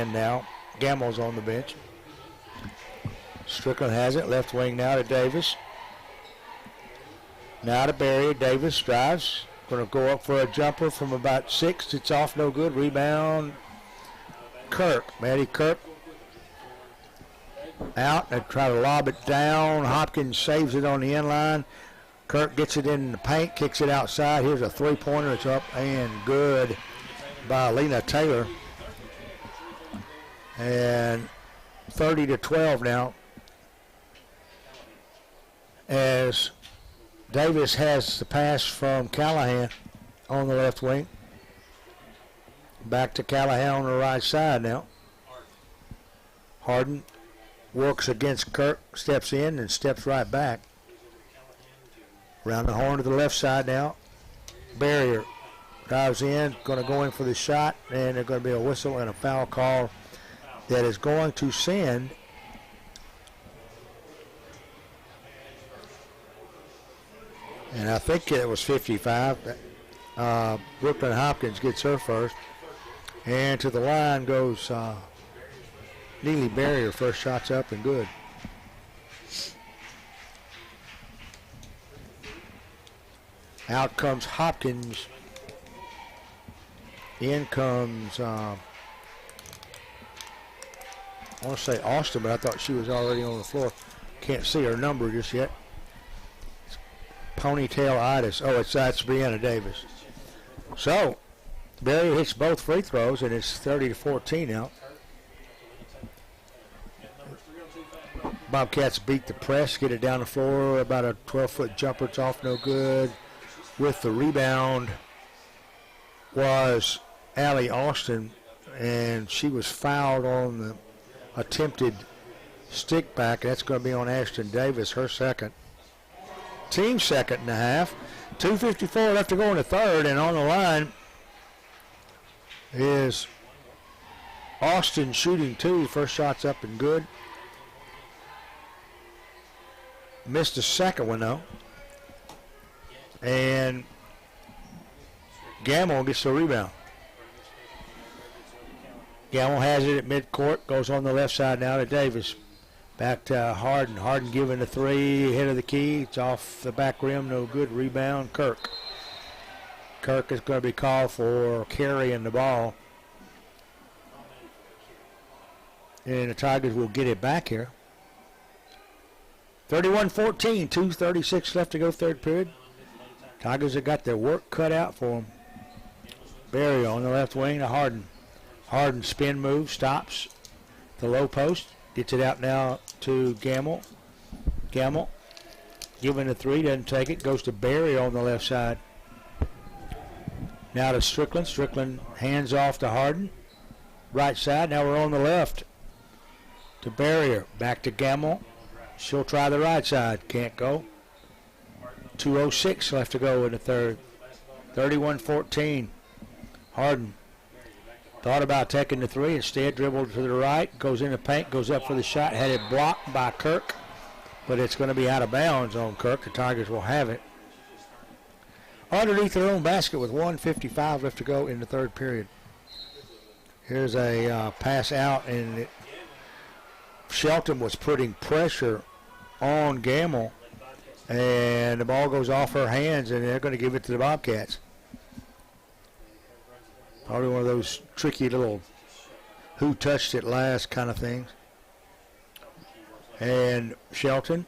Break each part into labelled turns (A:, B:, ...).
A: in now. Gamble's on the bench. Strickland has it. Left wing now to Davis. Now to Barrier. Davis drives. Going to go up for a jumper from about 6. It's off, no good. Rebound. Kirk. Maddie Kirk. Out. They try to lob it down. Hopkins saves it on the end line. Kirk gets it in the paint, kicks it outside. Here's a three-pointer. It's up and good by Lena Taylor. And 30-12 now, as Davis has the pass from Callahan on the left wing. Back to Callahan on the right side now. Hardin works against Kirk, steps in and steps right back. Around the horn to the left side now. Barrier dives in, going to go in for the shot, and there's going to be a whistle and a foul call that is going to send and I think it was 55. Brooklyn Hopkins gets her first. And to the line goes Neely Barrier. First shot's up and good. Out comes Hopkins. In comes, I want to say Austin, but I thought she was already on the floor. Can't see her number just yet. Ponytail-itis. Oh, that's Brianna Davis. So, Barrier hits both free throws, and it's 30-14 now. Bobcats beat the press, get it down the floor. About a 12-foot jumper. It's off, no good. With the rebound was Allie Austin, and she was fouled on the attempted stick back. That's going to be on Ashton Davis, her second. Team second and a half. 2:54 left to go in the third, and on the line is Austin shooting two. First shot's up and good. Missed the second one, though. And Gamble gets the rebound. Gamble has it at midcourt, goes on the left side now to Davis. Back to Hardin. Hardin giving the three, head of the key. It's off the back rim, no good. Rebound, Kirk. Kirk is going to be called for carrying the ball. And the Tigers will get it back here. 31-14, 2:36 left to go third period. Tigers have got their work cut out for them. Barry on the left wing to Hardin. Hardin spin move, stops the low post. Gets it out now to Gamble. Gamble giving the three, doesn't take it. Goes to Barry on the left side. Now to Strickland. Strickland hands off to Hardin. Right side. Now we're on the left to Barrier. Back to Gamble. She'll try the right side. Can't go. 2:06 left to go in the third. 31-14. Hardin thought about taking the three. Instead, dribbled to the right. Goes in the paint. Goes up for the shot. Had it blocked by Kirk. But it's going to be out of bounds on Kirk. The Tigers will have it. Underneath their own basket with 1:55 left to go in the third period. Here's a pass out. And Shelton was putting pressure on Gamble. And the ball goes off her hands, and they're going to give it to the Bobcats. Probably one of those tricky little who touched it last kind of things. And Shelton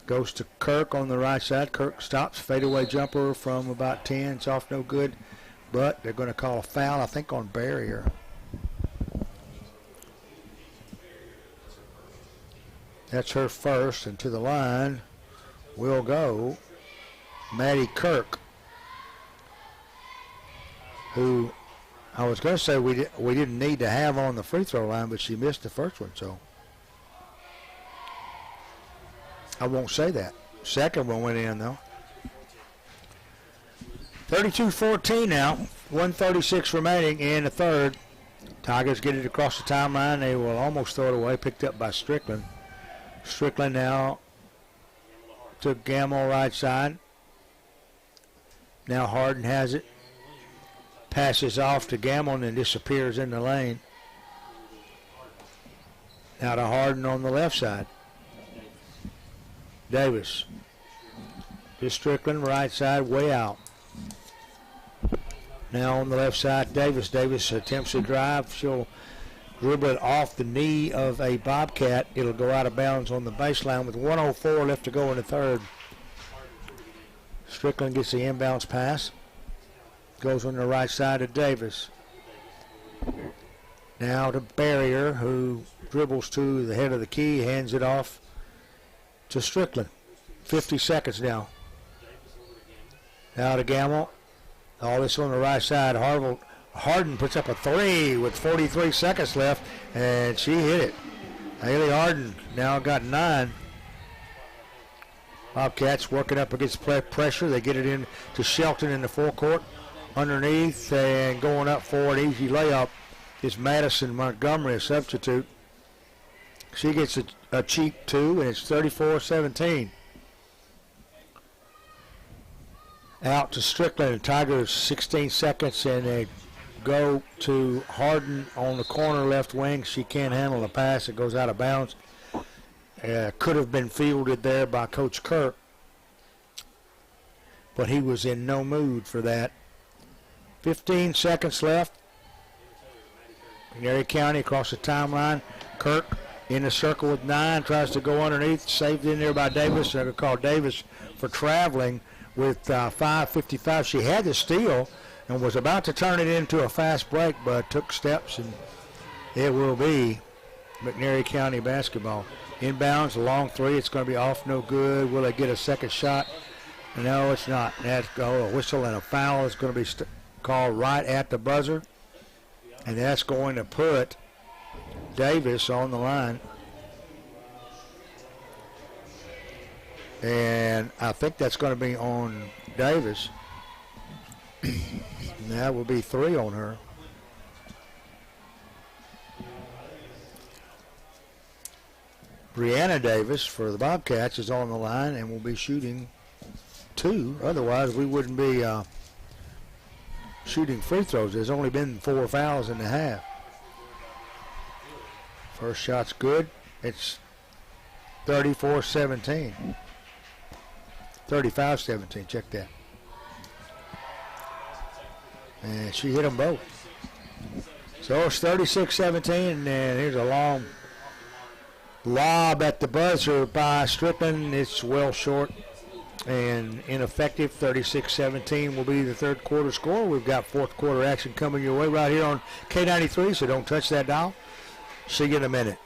A: goes to Kirk on the right side. Kirk stops, fadeaway jumper from about 10. It's off, no good. But they're going to call a foul, I think, on Barrier. That's her first, and to the line will go Maddie Kirk, who I was going to say we didn't need to have on the free throw line, but she missed the first one, so I won't say that. Second one went in, though. 32-14 now, 1:36 remaining in the third. Tigers get it across the timeline. They will almost throw it away, picked up by Strickland. Strickland now to Gamble right side. Now Hardin has it. Passes off to Gamble and then disappears in the lane. Now to Hardin on the left side. Davis. To Strickland, right side, way out. Now on the left side, Davis. Davis attempts to drive. She'll dribble it off the knee of a Bobcat. It'll go out of bounds on the baseline with 1:04 left to go in the third. Strickland gets the inbounds pass. Goes on the right side to Davis. Now to Barrier, who dribbles to the head of the key, hands it off to Strickland. 50 seconds now. Now to Gamble. All this on the right side. Hardin puts up a three with 43 seconds left, and she hit it. Haley Hardin now got 9. Bobcats working up against pressure. They get it in to Shelton in the forecourt. Underneath and going up for an easy layup is Madison Montgomery, a substitute. She gets a cheap 2, and it's 34-17. Out to Strickland. Tigers 16 seconds, and they go to Hardin on the corner left wing. She can't handle the pass. It goes out of bounds. Could have been fielded there by Coach Kirk, but he was in no mood for that. 15 seconds left. McNairy County across the timeline. Kirk in the circle with 9, tries to go underneath, saved in there by Davis. They're going to call Davis for traveling with 5:55. She had the steal and was about to turn it into a fast break, but took steps, and it will be McNairy County basketball. Inbounds, a long 3. It's going to be off, no good. Will they get a second shot? No, it's not. That's a whistle and a foul is going to be called right at the buzzer, and that's going to put Davis on the line. And I think that's going to be on Davis. That will be 3 on her. Brianna Davis for the Bobcats is on the line and will be shooting 2. Otherwise, we wouldn't be shooting free throws. There's only been 4 fouls in the half. First shot's good. It's 34-17. 35-17. Check that. And she hit them both. So it's 36-17, and here's a long lob at the buzzer by Strickland. It's well short and ineffective. 36-17 will be the third quarter score. We've got fourth quarter action coming your way right here on K93, so don't touch that dial. See you in a minute.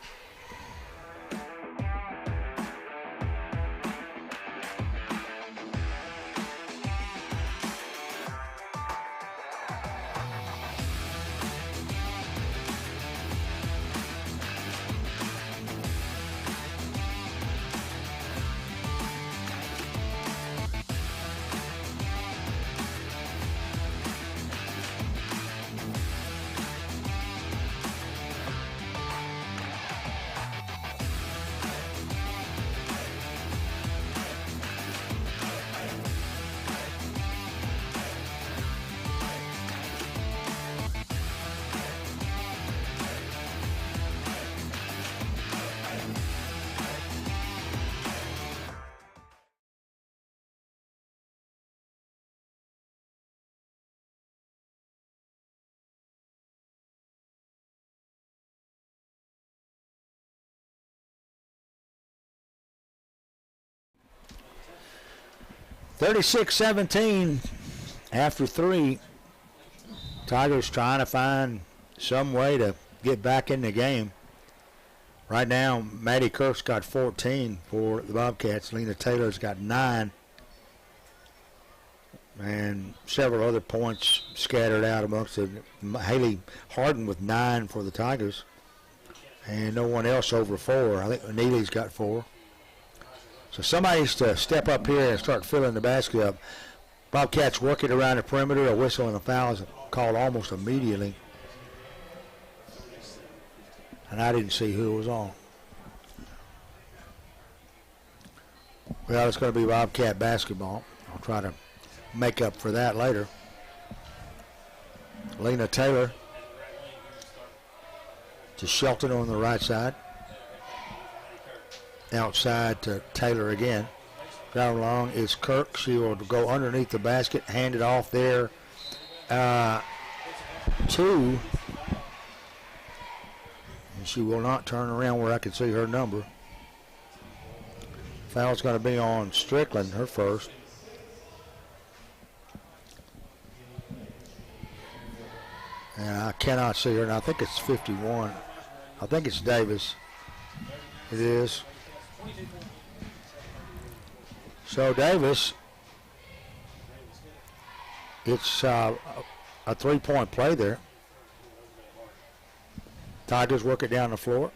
A: (36-17) after 3. Tigers trying to find some way to get back in the game. Right now, Maddie Kirk's got 14 for the Bobcats. Lena Taylor's got 9. And several other points scattered out amongst them. Haley Hardin with 9 for the Tigers. And no one else over 4. I think Neely's got 4. So somebody needs to step up here and start filling the basket up. Bobcats working around the perimeter. A whistle and a foul is called almost immediately. And I didn't see who was on. Well, it's going to be Bobcat basketball. I'll try to make up for that later. Lena Taylor to Shelton on the right side. outside to Taylor again. Down along is Kirk. She will go underneath the basket, hand it off there to, and she will not turn around where I can see her number. Foul's going to be on Strickland, her first. And I cannot see her, and I think it's 51. I think it's Davis. It is. So Davis, it's a three-point play there. Tigers work it down the floor.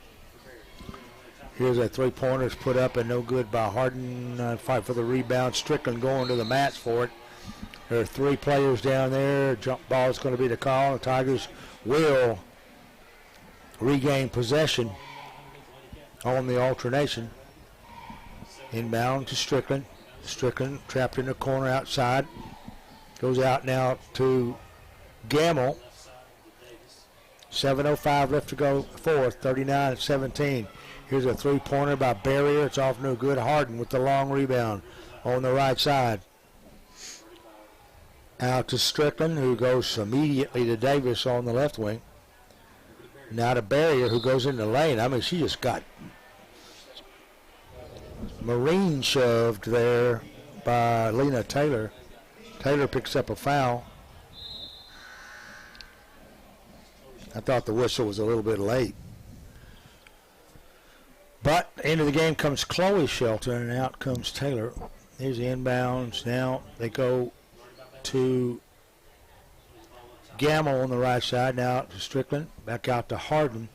A: Here's a three-pointer. It's put up and no good by Hardin. Fight for the rebound. Strickland going to the mats for it. There are three players down there. Jump ball is going to be the call. The Tigers will regain possession on the alternation. Inbound to Strickland. Strickland trapped in the corner outside. Goes out now to Gamble. 7:05 left to go fourth, 39-17. Here's a three-pointer by Barrier. It's off no good. Hardin with the long rebound on the right side. Out to Strickland, who goes immediately to Davis on the left wing. Now to Barrier, who goes in the lane. I mean, she just got marine shoved there by Lena Taylor. Taylor picks up a foul. I thought the whistle was a little bit late. But into the game comes Chloe Shelton, and out comes Taylor. Here's the inbounds. Now they go to Gamble on the right side. Now to Strickland. Back out to Hardin.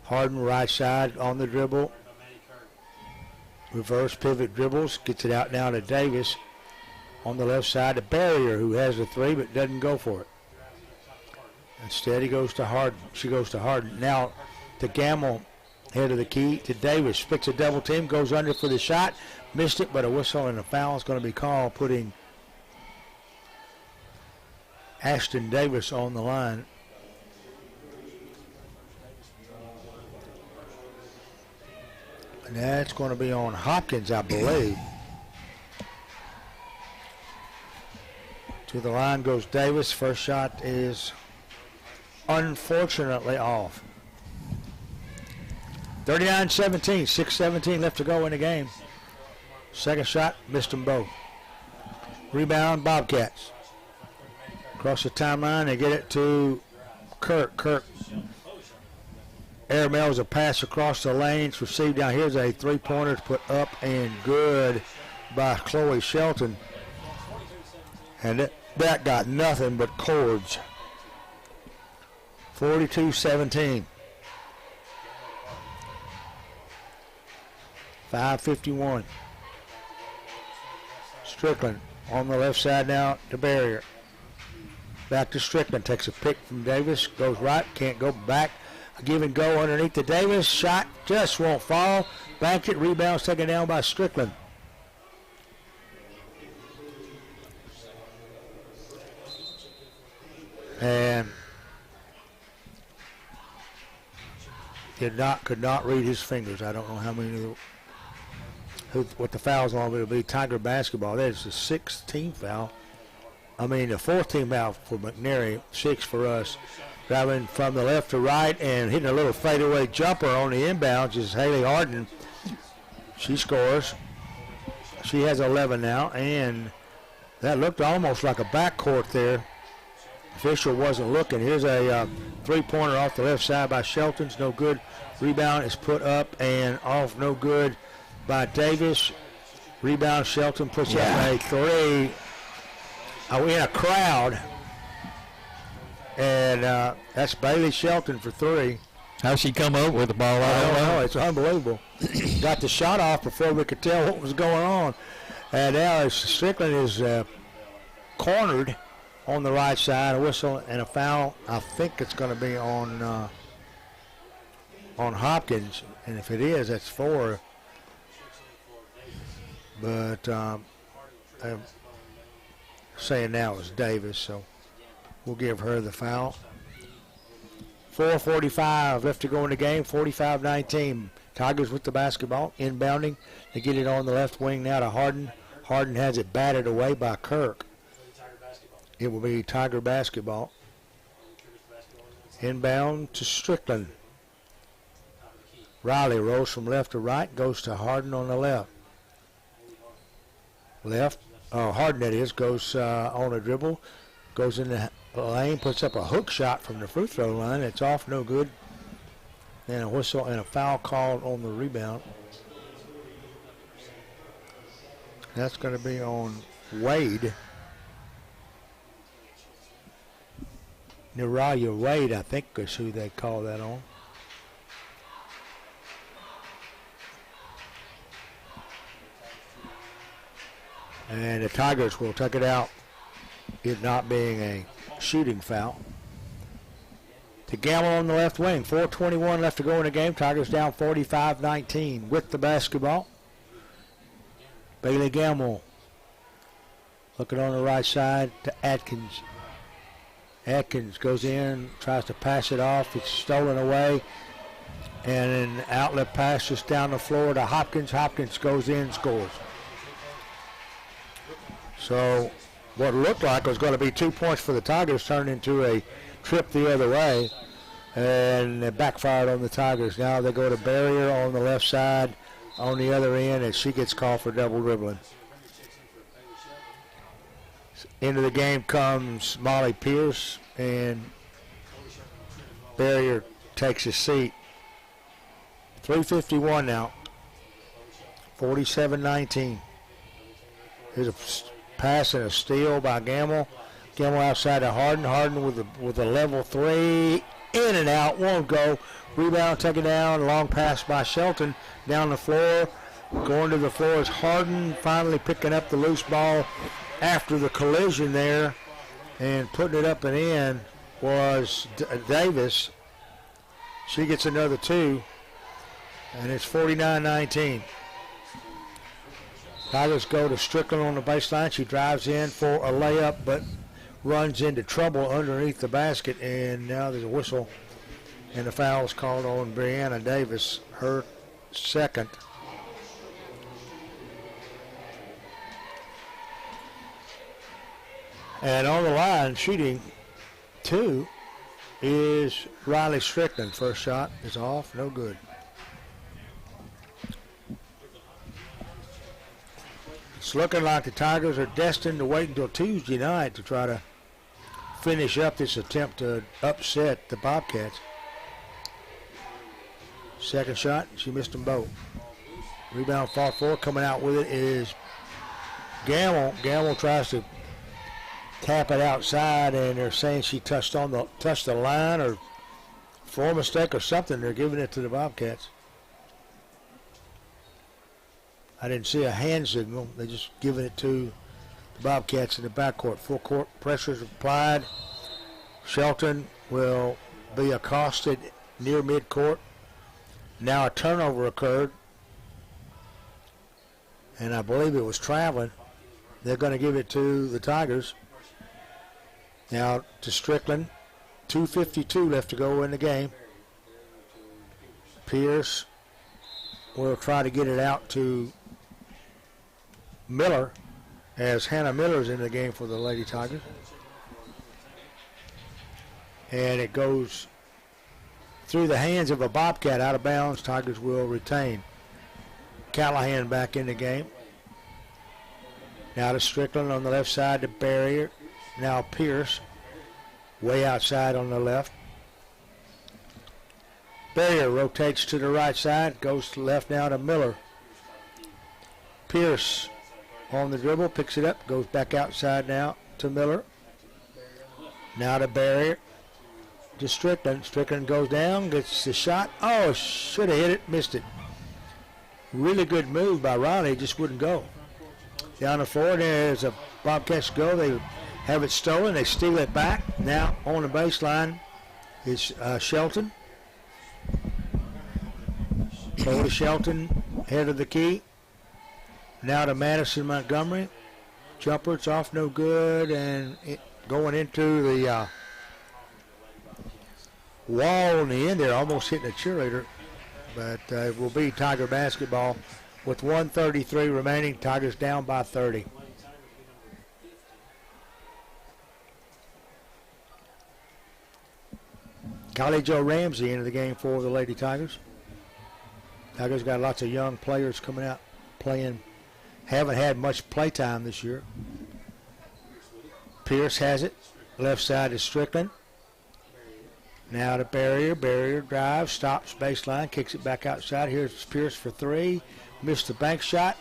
A: Hardin right side on the dribble. Reverse pivot dribbles. Gets it out now to Davis. On the left side to Barrier, who has a three but doesn't go for it. Instead he goes to Hardin. She goes to Hardin. Now to Gamble, head of the key to Davis. Picks a double team, goes under for the shot. Missed it, but a whistle and a foul is going to be called, putting Ashton Davis on the line. And that's going to be on Hopkins, I believe. To the line goes Davis. First shot is unfortunately off. 39-17, 6:17 left to go in the game. Second shot, missed them both. Rebound, Bobcats. Across the timeline, they get it to Kirk. Kirk airmails a pass across the lane. It's received down. Here's a three-pointer put up and good by Chloe Shelton. And that got nothing but cords. 42-17. 5:51. Strickland on the left side now to Barrier. Back to Strickland. Takes a pick from Davis. Goes right. Can't go back. A give and go underneath to Davis. Shot just won't fall. Banked it. Rebounds taken down by Strickland. And could not read his fingers. I don't know how many what the foul's on, but it'll be Tiger basketball. That is the 16th foul. I mean, the 14th foul for McNairy, 6 for us. Driving from the left to right and hitting a little fadeaway jumper on the inbounds is Haley Hardin. She scores. She has 11 now, and that looked almost like a backcourt there. Official wasn't looking. Here's a three-pointer off the left side by Shelton's. No good. Rebound is put up and off. No good by Davis. Rebound, Shelton puts up a three. We in a crowd. And that's Bailey Shelton for three.
B: How'd she come up with the ball?
A: I don't know. It's unbelievable. Got the shot off before we could tell what was going on. And now Strickland is cornered on the right side. A whistle and a foul. I think it's going to be on Hopkins. And if it is, that's 4. But I'm saying now it's Davis, so we'll give her the foul. 4:45 left to go in the game. 45-19. Tigers with the basketball. Inbounding. They get it on the left wing now to Hardin. Hardin has it batted away by Kirk. It will be Tiger basketball. Inbound to Strickland. Riley rolls from left to right. Goes to Hardin on the left. Hardin that is. Goes on a dribble. Goes in the lane. Puts up a hook shot from the free throw line. It's off. No good. And a whistle and a foul called on the rebound. That's going to be on Wade. Naraya Wade, I think, is who they call that on. And the Tigers will take it out, it not being a shooting foul. To Gamble on the left wing. 4:21 left to go in the game. Tigers down 45-19 with the basketball. Bailey Gamble looking on the right side to Atkins. Atkins goes in, tries to pass it off. It's stolen away. And an outlet pass just down the floor to Hopkins. Hopkins goes in, scores. So what looked like was going to be 2 points for the Tigers turned into a trip the other way. And it backfired on the Tigers. Now they go to Barrier on the left side on the other end, and she gets called for double dribbling. Into the game comes Molly Pierce, and Barrier takes his seat. 3:51 now. 47-19. Here's a pass and a steal by Gamble. Gamble outside to Hardin. Hardin with a level three. In and out. Won't go. Rebound taken down. Long pass by Shelton. Down the floor. Going to the floor is Hardin. Finally picking up the loose ball after the collision there. And putting it up and in was Davis. She gets another two. And it's 49-19. Tigers go to Strickland on the baseline. She drives in for a layup, but runs into trouble underneath the basket. And now there's a whistle. And the foul is called on Brianna Davis, her second. And on the line, shooting two, is Riley Strickland. First shot is off, no good. It's looking like the Tigers are destined to wait until Tuesday night to try to finish up this attempt to upset the Bobcats. Second shot, she missed them both. Rebound fought for. Coming out with it is Gamble. Gamble tries to tap it outside, and they're saying she touched the line or floor mistake or something. They're giving it to the Bobcats. I didn't see a hand signal. They're just giving it to the Bobcats in the backcourt. Full court pressure is applied. Shelton will be accosted near midcourt. Now a turnover occurred, and I believe it was traveling. They're going to give it to the Tigers. Now to Strickland. 2:52 left to go in the game. Pierce will try to get it out to Miller, as Hannah Miller's in the game for the Lady Tigers. And it goes through the hands of a Bobcat out of bounds. Tigers will retain. Callahan back in the game. Now to Strickland on the left side to Barrier. Now Pierce way outside on the left. Barrier rotates to the right side. Goes to left now to Miller. Pierce on the dribble, picks it up, goes back outside now to Miller. Now to Barrier. To Strickland. Strickland goes down, gets the shot. Oh, should have hit it, missed it. Really good move by Riley, just wouldn't go. Down the floor, there's a Bobcats go. They have it stolen. They steal it back. Now on the baseline is Shelton. Over to Shelton, head of the key. Now to Madison Montgomery. Jumper, it's off, no good, and going into the wall in the end there, almost hitting a cheerleader. But it will be Tiger basketball with 1:33 remaining. Tigers down by 30. Kylie Jo Ramsey into the game for the Lady Tigers. Tigers got lots of young players coming out playing. Haven't had much play time this year. Pierce has it. Left side is Strickland. Now to Barrier. Barrier drives, stops baseline, kicks it back outside. Here's Pierce for three. Missed the bank shot.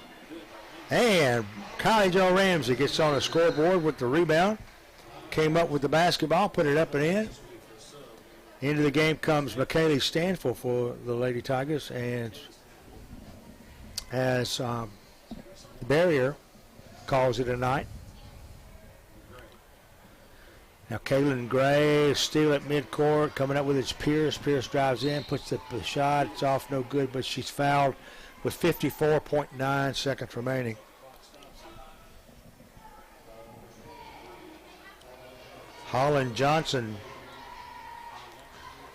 A: And Kylie Jo Ramsey gets on the scoreboard with the rebound. Came up with the basketball, put it up and in. Into the game comes McKaylee Stanfield for the Lady Tigers. And as Barrier calls it a night. Now Kaylin Gray, steal at midcourt, coming up with it's Pierce. Pierce drives in, puts up the shot. It's off, no good, but she's fouled with 54.9 seconds remaining. Holland Johnson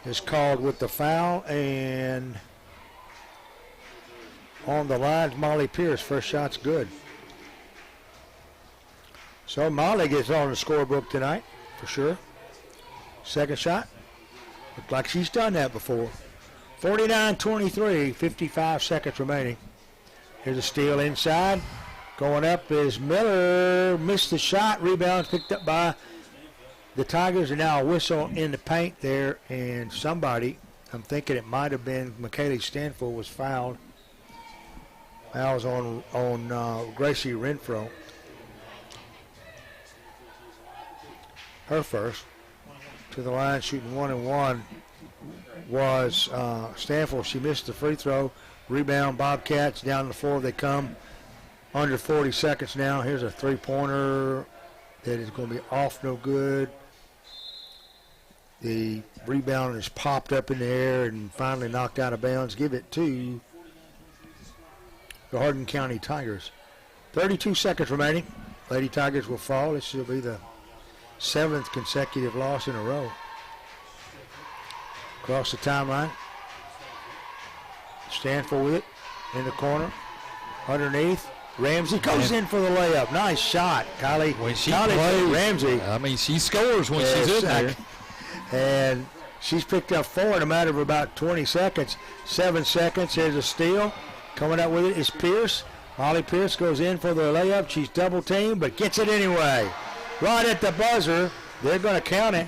A: is called with the foul, and on the line, Molly Pierce. First shot's good. So Molly gets on the scorebook tonight, for sure. Second shot. Looks like she's done that before. 49-23, 55 seconds remaining. Here's a steal inside. Going up is Miller. Missed the shot. Rebound picked up by the Tigers. And now a whistle in the paint there. And somebody, I'm thinking it might have been McKaylee Stanfield, was fouled. Fouls on Gracie Renfro. Her first. To the line, shooting 1-and-1 was Stanfield. She missed the free throw. Rebound, Bobcats down the floor. They come under 40 seconds now. Here's a three-pointer that is going to be off, no good. The rebound is popped up in the air and finally knocked out of bounds. Give it to the Hardin County Tigers. 32 seconds remaining. Lady Tigers will fall. This will be the 7th consecutive loss in a row. Across the timeline. Stanford with it in the corner. Underneath. Ramsey goes in for the layup. Nice shot, Kylie.
B: When she
A: Kylie
B: plays,
A: Ramsey.
B: I mean, she scores when she's in there.
A: And she's picked up 4 in a matter of about 20 seconds. 7 seconds. Here's a steal. Coming up with it is Pierce. Molly Pierce goes in for the layup. She's double teamed, but gets it anyway. Right at the buzzer. They're going to count it.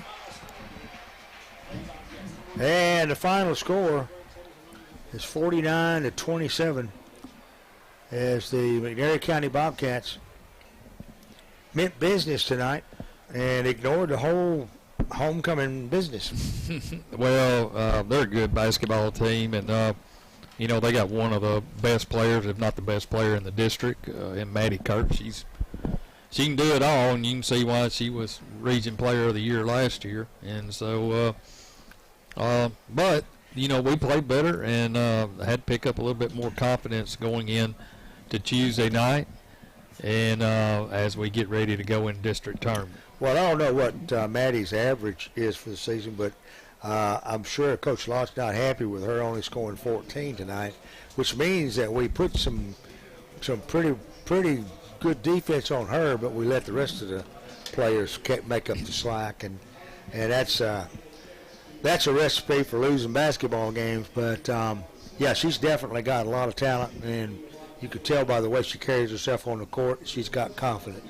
A: And the final score is 49-27 as the McNairy County Bobcats meant business tonight and ignored the whole homecoming business.
B: Well, they're a good basketball team, and you know, they got one of the best players, if not the best player in the district, in Maddie Kirk. She can do it all, and you can see why she was Region Player of the Year last year. And so, but, you know, we played better and had to pick up a little bit more confidence going in to Tuesday night and as we get ready to go in district tournament.
A: Well, I don't know what Maddie's average is for the season, but I'm sure Coach Lott's not happy with her only scoring 14 tonight, which means that we put some pretty good defense on her, but we let the rest of the players make up the slack, and that's a recipe for losing basketball games. But yeah, she's definitely got a lot of talent, and you could tell by the way she carries herself on the court, she's got confidence.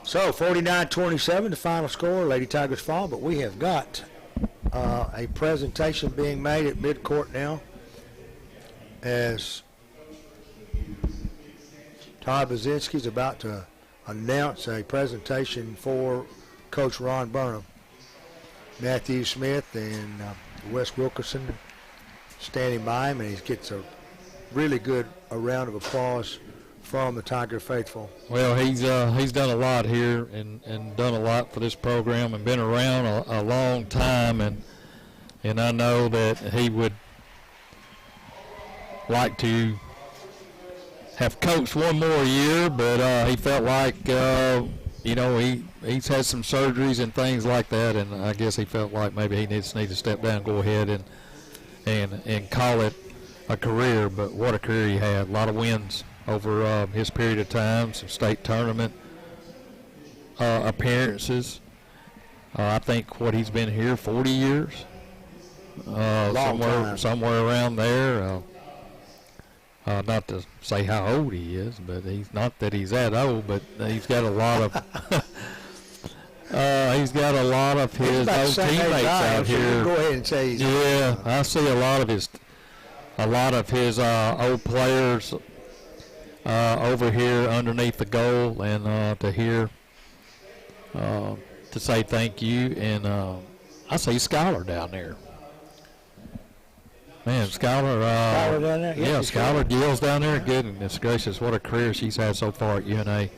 A: So 49-27, the final score. Lady Tigers fall, but we have got a presentation being made at midcourt now as Todd Bazinski is about to announce a presentation for Coach Ron Burnham. Matthew Smith and Wes Wilkerson standing by him, and he gets a really good round of applause from the Tiger faithful.
B: Well, he's done a lot here and done a lot for this program and been around a long time, and I know that he would like to have coached one more year, but he felt like he's had some surgeries and things like that, and I guess he felt like maybe he needs to step down, go ahead and call it a career. But what a career he had! A lot of wins over his period of time, some state tournament appearances. I think what he's been here 40 years, somewhere around there. Not to say how old he is, but he's not that he's that old, but he's got a lot of he's got a lot of his old teammates out here.
A: Go ahead and say
B: I see a lot of his old players over here underneath the goal, and to hear to say thank you, and I see Skylar down there. Man, Skylar
A: down there?
B: Yeah, Skylar Gill's down there. Goodness gracious, what a career she's had so far at UNA.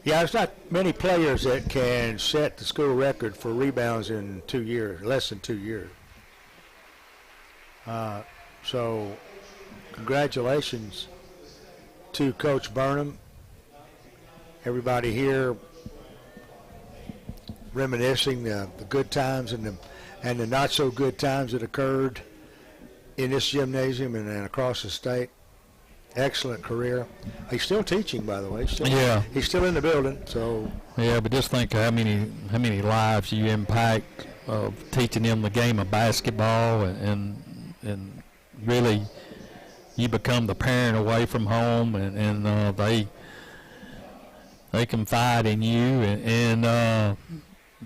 A: Yeah, there's not many players that can set the school record for rebounds in 2 years, less than 2 years. So, congratulations to Coach Burnham. Everybody here reminiscing the good times and the not so good times that occurred in this gymnasium and across the state. Excellent career. He's still teaching, by the way. He's still in the building. So
B: yeah, but just think how many lives you impact of teaching them the game of basketball, and really you become the parent away from home, and they confide in you and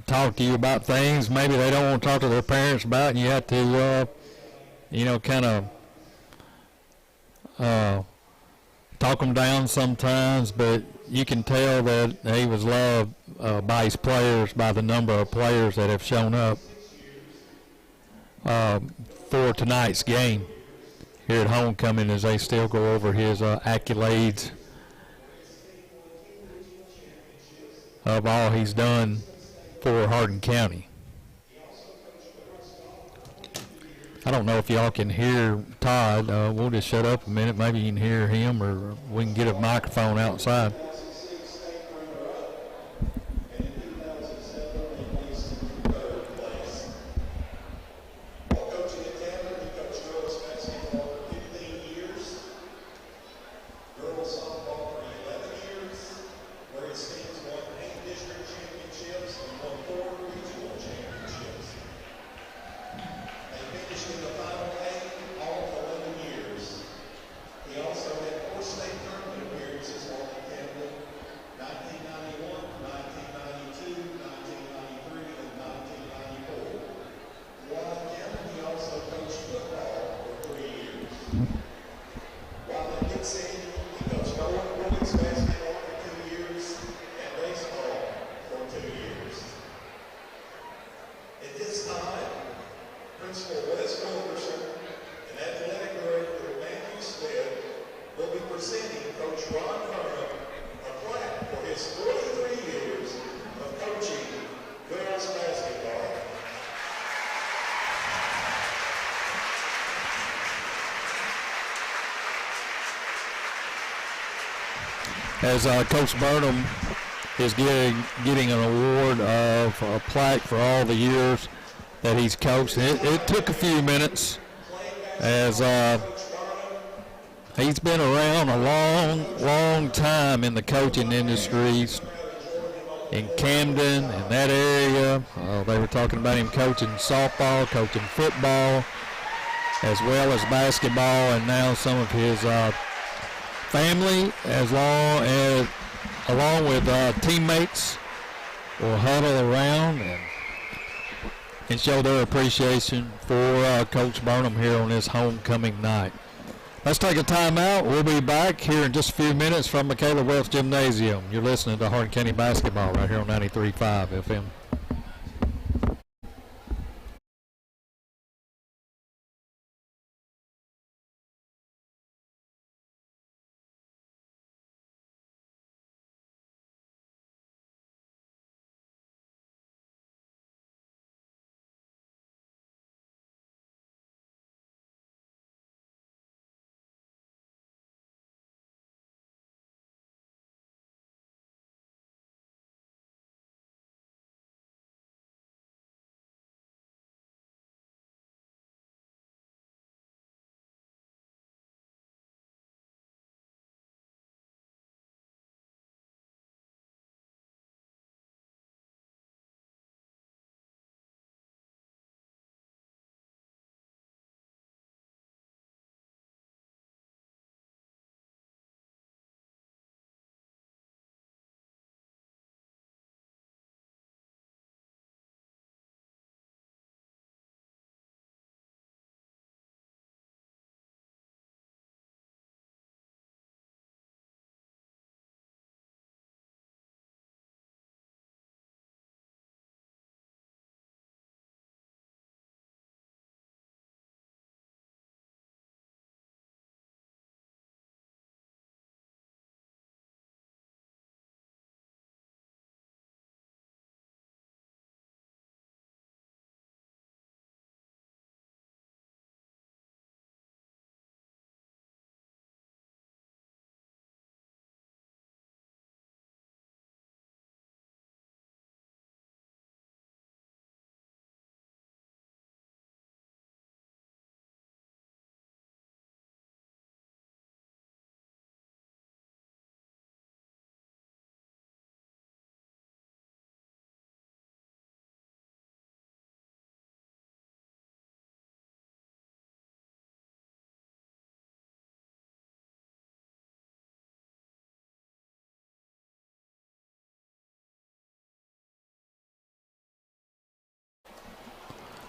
B: talk to you about things maybe they don't want to talk to their parents about, and you have to kind of talk them down sometimes, but you can tell that he was loved by his players, by the number of players that have shown up for tonight's game here at homecoming, as they still go over his accolades of all he's done for Hardin County. I don't know if y'all can hear Todd. We'll just shut up a minute. Maybe you can hear him, or we can get a microphone outside. As Coach Burnham is getting an award of a plaque for all the years that he's coached. It took a few minutes, as he's been around a long time in the coaching industries in Camden and that area. They were talking about him coaching softball, coaching football, as well as basketball, and now some of his family, along with teammates, will huddle around and show their appreciation for Coach Burnham here on this homecoming night. Let's take a timeout. We'll be back here in just a few minutes from Michaela Welch Gymnasium. You're listening to Hardin County Basketball right here on 93.5 FM.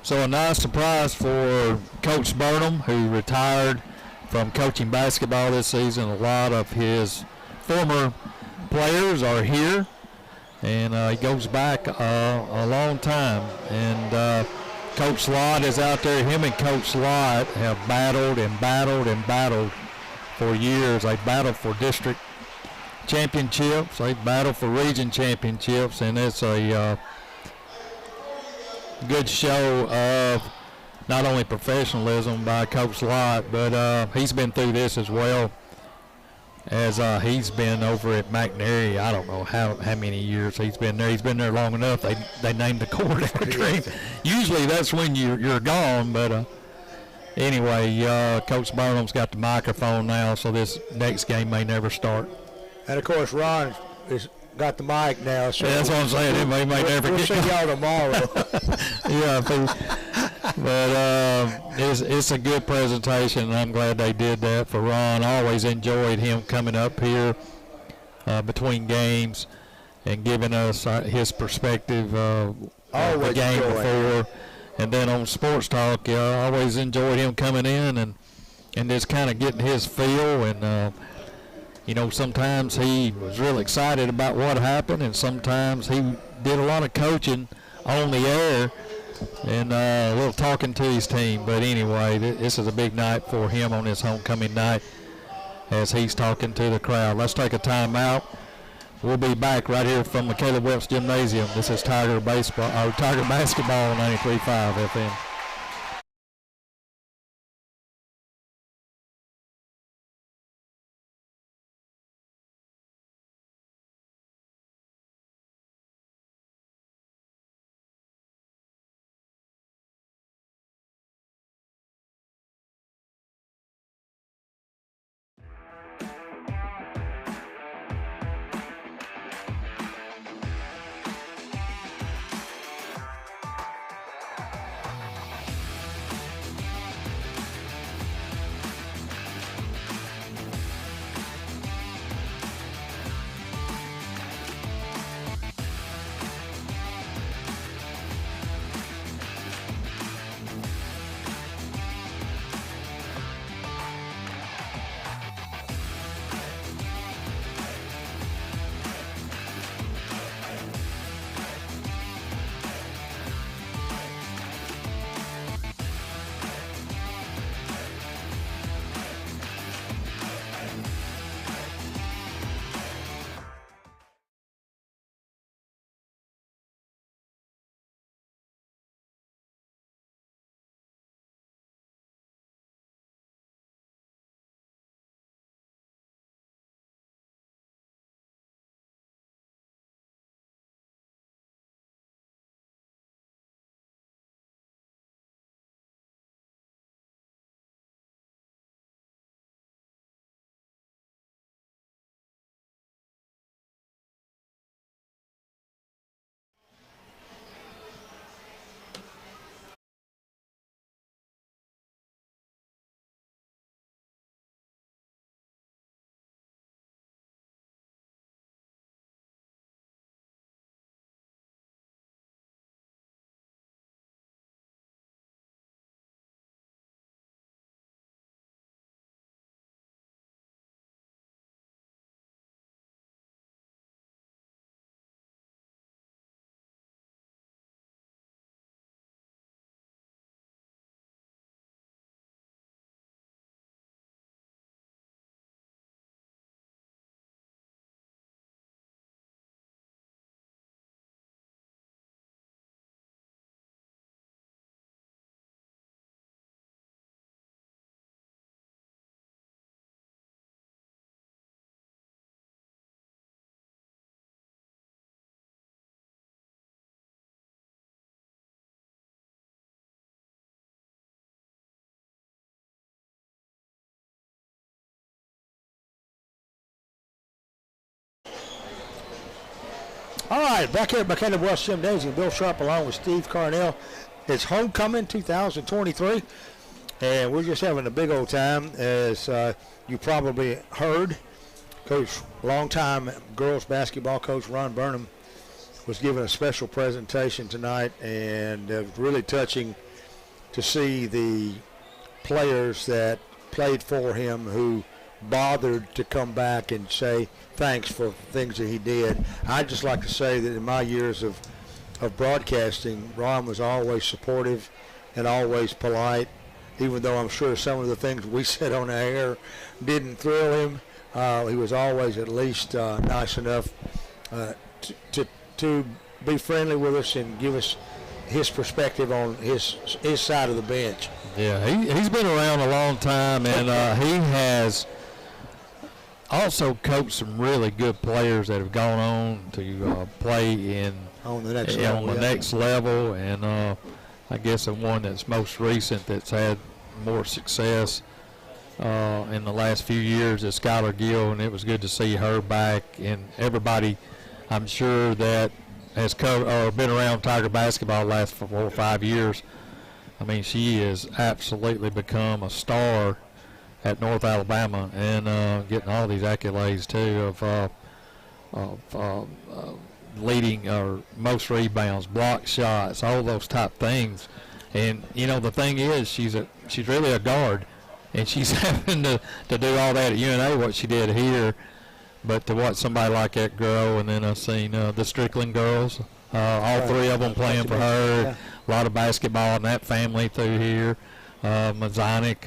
B: So a nice surprise for Coach Burnham, who retired from coaching basketball this season. A lot of his former players are here, and he goes back a long time. And Coach Lott is out there. Him and Coach Lott have battled and battled and battled for years. They battled for district championships. They battled for region championships, and it's a good show of not only professionalism by Coach Lott, but he's been through this as well as he's been over at McNairy. I don't know how many years he's been there. He's been there long enough. They named the court after him. Usually that's when you're gone, but anyway, Coach Burnham's got the microphone now, so this next game may never start.
A: And of course, Ron is got the mic now. So
B: yeah, that's what I'm saying. It may never
A: we'll
B: get.
A: see y'all tomorrow.
B: Yeah, but it's a good presentation, and I'm glad they did that for Ron. I always enjoyed him coming up here between games and giving us his perspective of the game before. And then on Sports Talk, I always enjoyed him coming in and just kind of getting his feel. And, you know, sometimes he was real excited about what happened, and sometimes he did a lot of coaching on the air and a little talking to his team. But anyway, this is a big night for him on his homecoming night as he's talking to the crowd. Let's take a timeout. We'll be back right here from the Caleb Welch Gymnasium. This is Tiger Basketball on 93.5 FM.
A: All right, back here at McKenna West Gymnasium, Bill Sharp along with Steve Carnell. It's homecoming 2023, and we're just having a big old time. As you probably heard, longtime girls basketball coach Ron Burnham was giving a special presentation tonight, and really touching to see the players that played for him who bothered to come back and say thanks for things that he did. I'd just like to say that in my years of broadcasting, Ron was always supportive and always polite, even though I'm sure some of the things we said on the air didn't thrill him. He was always at least nice enough to be friendly with us and give us his perspective on his side of the bench.
B: Yeah, he's been around a long time, and he has also coached some really good players that have gone on to play
A: on the next
B: level. And I guess the one that's most recent that's had more success in the last few years is Skylar Gill, and it was good to see her back. And everybody, I'm sure, that has been around Tiger basketball the last 4 or 5 years, I mean, she has absolutely become a star at North Alabama, and getting all these accolades too of leading or most rebounds, block shots, all those type things. And you know, the thing is, she's really a guard, and she's having to do all that at UNA, what she did here. But to watch somebody like that grow, and then I've seen the Strickland girls, all three of them playing for her. A lot of basketball in that family through here. Mazonik,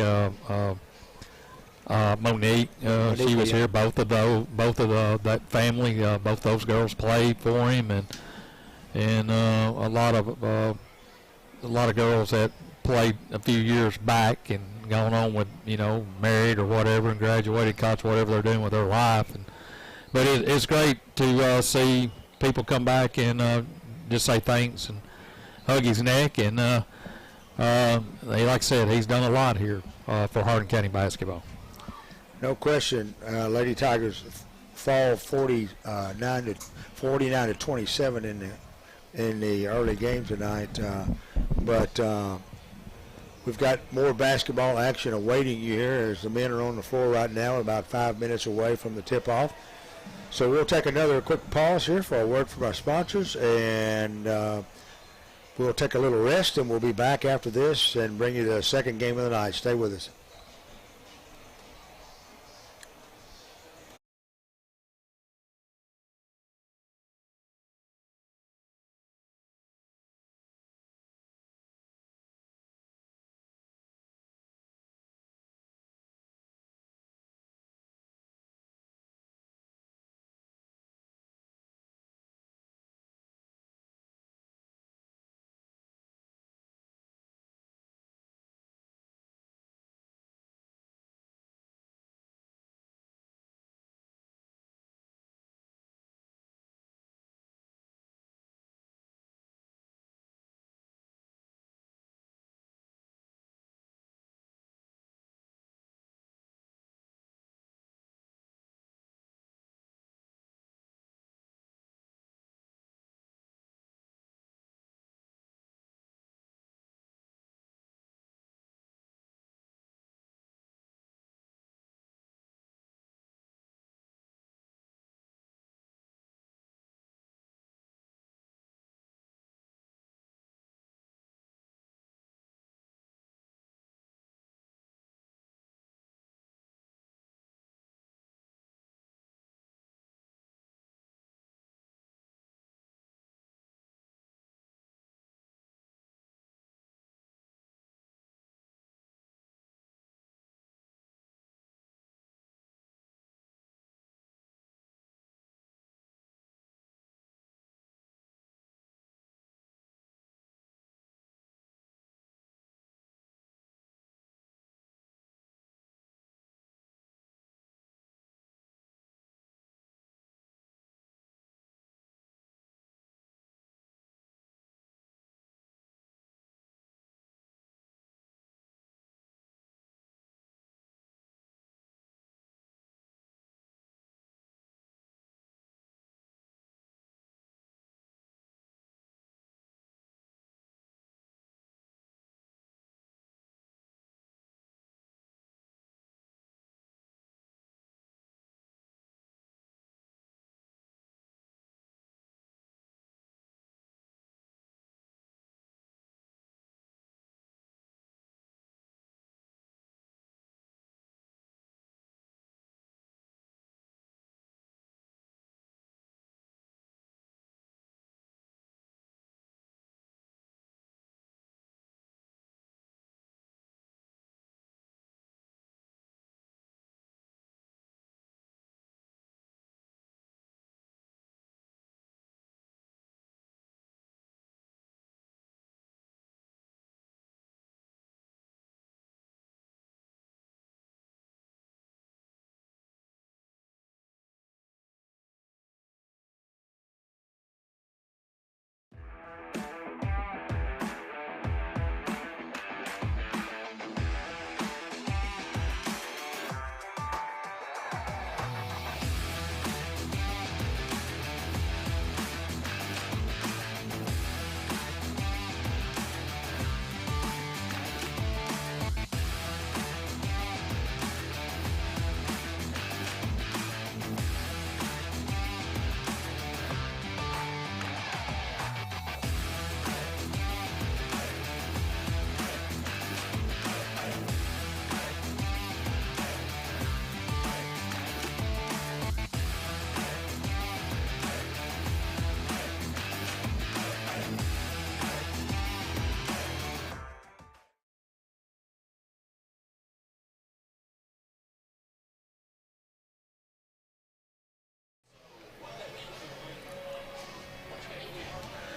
B: Monique, she was here. Both of that family, both those girls played for him, and a lot of girls that played a few years back and gone on with, you know, married or whatever and graduated college, whatever they're doing with their life. But it's great to see people come back and just say thanks and hug his neck. And like I said, he's done a lot here for Hardin County basketball.
A: No question. Lady Tigers fall 49 to 27 in the early game tonight. But we've got more basketball action awaiting you here as the men are on the floor right now, about 5 minutes away from the tip-off. So we'll take another quick pause here for a word from our sponsors, and we'll take a little rest, and we'll be back after this and bring you the second game of the night. Stay with us.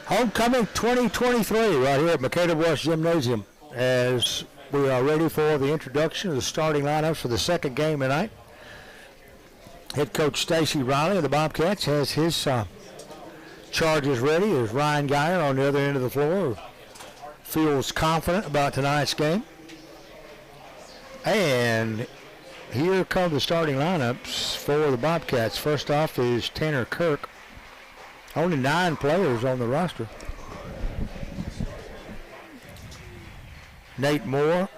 A: Homecoming 2023 right here at McNairy West Gymnasium as we are ready for the introduction of the starting lineups for the second game tonight. Head coach Stacy Riley of the Bobcats has his charges ready as Ryan Geyer on the other end of the floor feels confident about tonight's game. And here come the starting lineups for the Bobcats. First off is Tanner Kirk. Only 9 players on the roster. Nate Moore.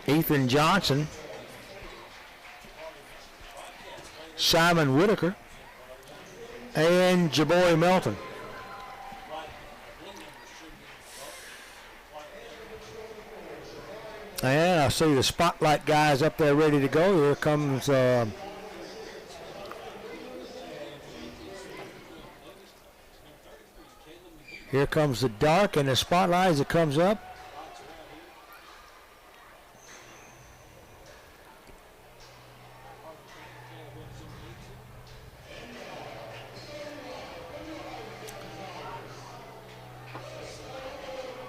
A: Ethan Johnson. Simon Whitaker. And Jaboy Melton. And I see the spotlight guys up there ready to go. Here comes here comes the dark and the spotlight as it comes up.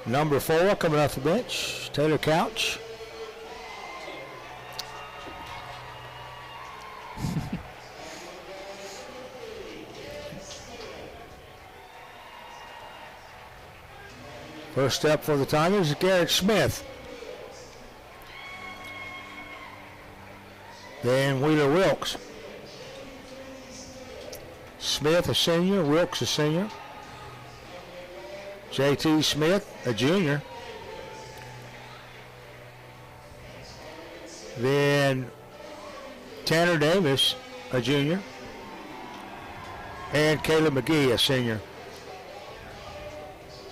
A: Number 4 coming off the bench, Taylor Couch. First step for the Tigers is Garrett Smith. Then Wheeler Wilkes. Smith a senior, Wilkes a senior. J.T. Smith, a junior. Then Tanner Davis, a junior. And Caleb McGee, a senior.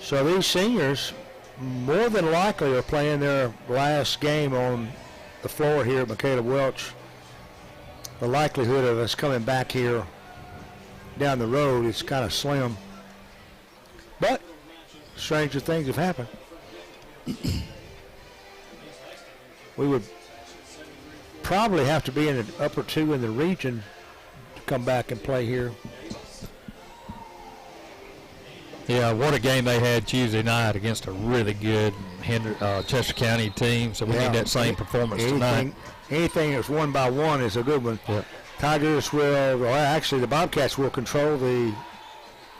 A: So these seniors more than likely are playing their last game on the floor here at Michaela Welch. The likelihood of us coming back here down the road is kind of slim. But stranger things have happened. We would probably have to be in the upper 2 in the region to come back and play here.
B: Yeah, what a game they had Tuesday night against a really good Chester County team. So we need that same performance tonight.
A: Anything that's 1-by-1 is a good one.
B: Yeah.
A: Tigers will, or actually the Bobcats will control the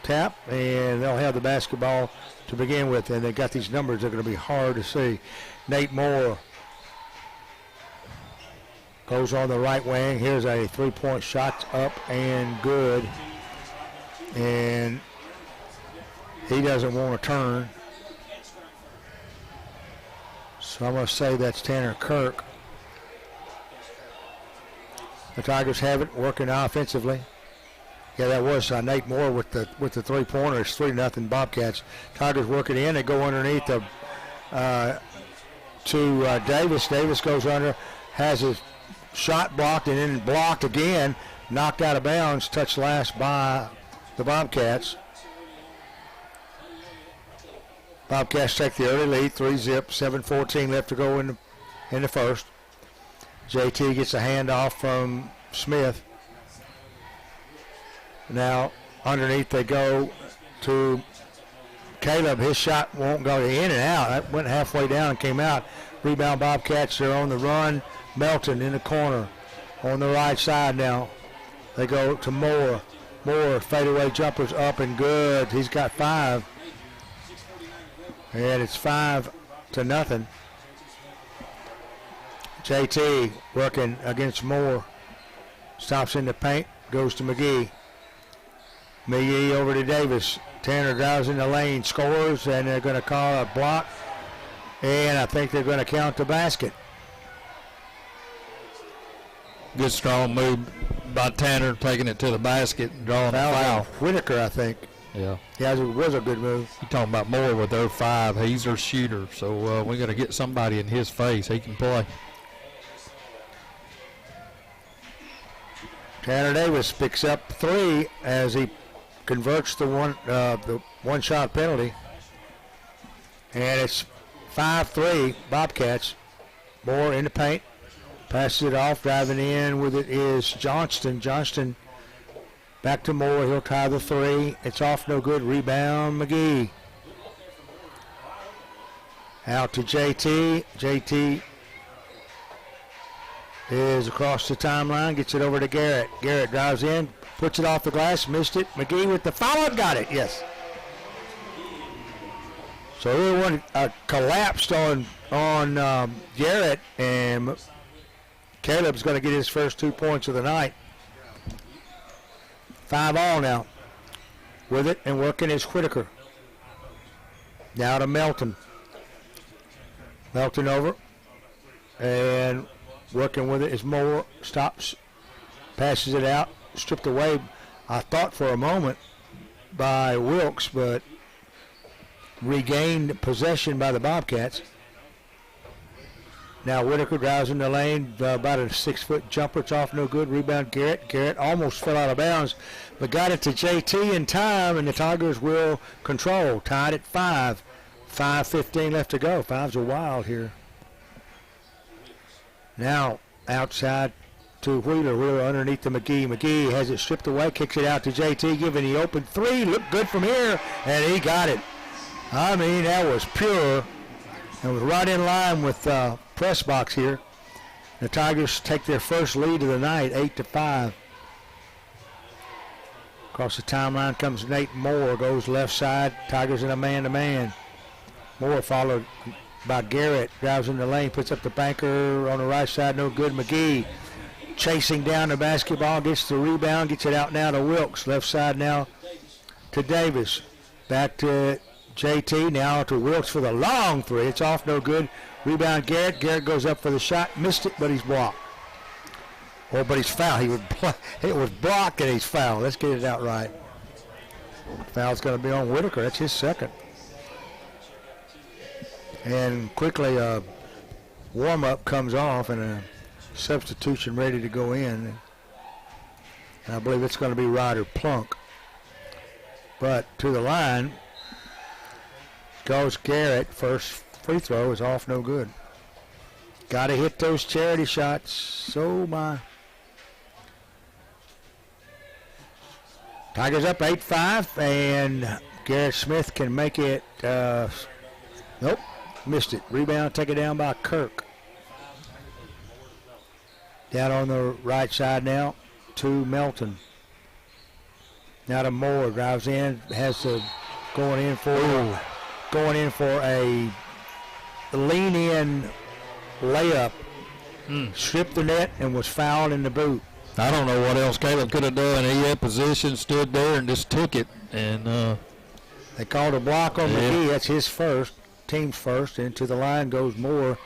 A: tap, and they'll have the basketball to begin with. And they got these numbers that are going to be hard to see. Nate Moore goes on the right wing. Here's a 3-point shot up and good. And he doesn't want to turn. So I'm going to say that's Tanner Kirk. The Tigers have it working offensively. Yeah, that was Nate Moore with the 3-pointer. It's 3-0 Bobcats. Tigers work it in. They go underneath to Davis. Davis goes under, has his shot blocked and then blocked again. Knocked out of bounds. Touched last by the Bobcats. Bobcats take the early lead, 3-zip, 7:14 left to go in the first. JT gets a handoff from Smith. Now underneath they go to Caleb. His shot won't go in and out. That went halfway down and came out. Rebound Bobcats, they're on the run. Melton in the corner on the right side now. They go to Moore. Moore, fadeaway jumpers up and good. He's got 5. And it's 5-0. JT working against Moore. Stops in the paint, goes to McGee. McGee over to Davis. Tanner drives in the lane, scores, and they're going to call a block. And I think they're going to count the basket.
B: Good strong move by Tanner, taking it to the basket and drawing a foul.
A: Whitaker, I think.
B: Yeah.
A: Yeah, it was a good move.
B: You're talking about Moore with their 5. He's their shooter, so we got to get somebody in his face. He can play.
A: Tanner Davis picks up 3 as he converts the one-shot penalty. And it's 5-3 Bobcats. Moore in the paint. Passes it off. Driving in with it is Johnston. Johnston Back to Moore. He'll tie the three. It's off, no good. Rebound, McGee. Out to JT. JT is across the timeline. Gets it over to Garrett. Garrett drives in. Puts it off the glass. Missed it. McGee with the foul. Got it. Yes. So everyone collapsed on Garrett, and Caleb's going to get his first 2 points of the night. 5-all now. With it and working is Whitaker. Now to Melton. Melton over. And working with it is Moore. Stops. Passes it out. Stripped away, I thought for a moment, by Wilkes, but regained possession by the Bobcats. Now Whitaker drives in the lane, about a 6-foot jumper. It's off, no good. Rebound Garrett. Garrett almost fell out of bounds, but got it to JT in time, and the Tigers will control. Tied at 5. 5:15 left to go. Fives are wild here. Now outside to Wheeler. Wheeler underneath to McGee. McGee has it stripped away, kicks it out to JT, giving the open three. Looked good from here, and he got it. I mean, that was pure. It was right in line with press box here. The Tigers take their first lead of the night, 8-5. Across the timeline comes Nate Moore, goes left side. Tigers in a man-to-man. Moore followed by Garrett, drives in the lane, puts up the banker on the right side, no good. McGee chasing down the basketball, gets the rebound, gets it out now to Wilkes. Left side now to Davis. Back to JT, now to Wilkes for the long three. It's off, no good. Rebound Garrett. Garrett goes up for the shot, missed it, but he's blocked. Oh, but he's fouled. It was blocked and he's fouled. Let's get it out right. Foul's going to be on Whitaker. That's his second. And quickly a warm-up comes off and a substitution ready to go in. And I believe it's going to be Ryder Plunk. But to the line goes Garrett. First free throw is off, no good. Got to hit those charity shots. So my Tigers up 8-5, and Garrett Smith can make it. Nope, missed it. Rebound, take it down by Kirk. Down on the right side now to Melton. Now to Moore, drives in, has the going in for a lean-in layup. Stripped the net and was fouled in the boot.
B: I don't know what else Caleb could have done. He had position, stood there, and just took it. And
A: they called a block on McGee. That's his first, team's first. And to the line goes Moore,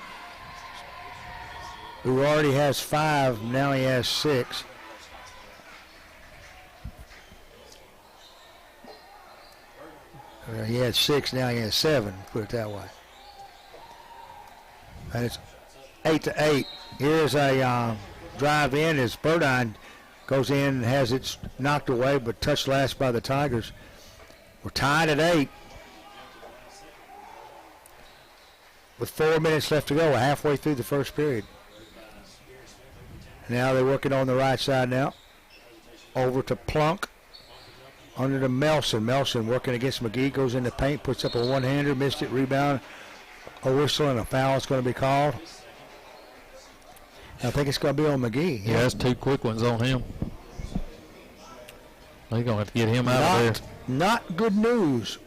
A: who already has 5. Now he has 6. He had 6. Now he has 7. Put it that way. And it's 8-8. Here's a drive in as Hardin goes in and has it knocked away, but touched last by the Tigers. We're tied at 8 with 4 minutes left to go. We're halfway through the first period. Now they're working on the right side now. Over to Plunk. Under to Melson. Melson working against McGee. Goes in the paint. Puts up a one-hander. Missed it. Rebound. A whistle and a foul is going to be called. I think it's going to be on McGee.
B: Yeah, that's 2 quick ones on him. They're going to have to get him out of there.
A: Not good news.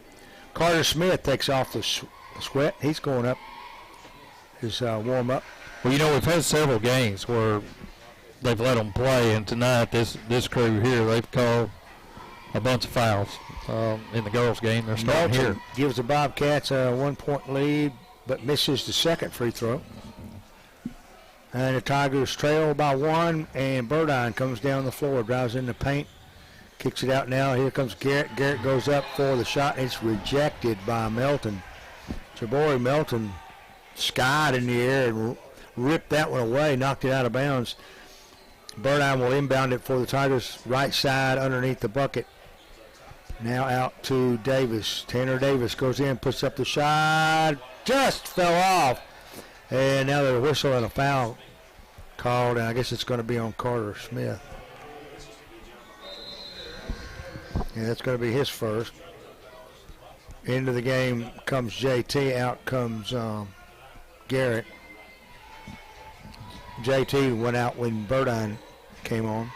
A: Carter Smith takes off the sweat. He's going up his warm-up.
B: Well, you know, we've had several games where they've let them play, and tonight this crew here, they've called a bunch of fouls in the girls' game. They're starting here.
A: Gives the Bobcats a 1-point lead, but misses the second free throw. And the Tigers trail by 1, and Hardin comes down the floor, drives in the paint, kicks it out now. Here comes Garrett. Garrett goes up for the shot. It's rejected by Melton. Jabari Melton skied in the air and ripped that one away, knocked it out of bounds. Hardin will inbound it for the Tigers, right side underneath the bucket. Now out to Davis. Tanner Davis goes in, puts up the shot, just fell off. And now there's a whistle and a foul called, and I guess it's going to be on Carter Smith. Yeah, that's going to be his first. Into the game comes JT. Out comes Garrett. JT went out when Burdine came on.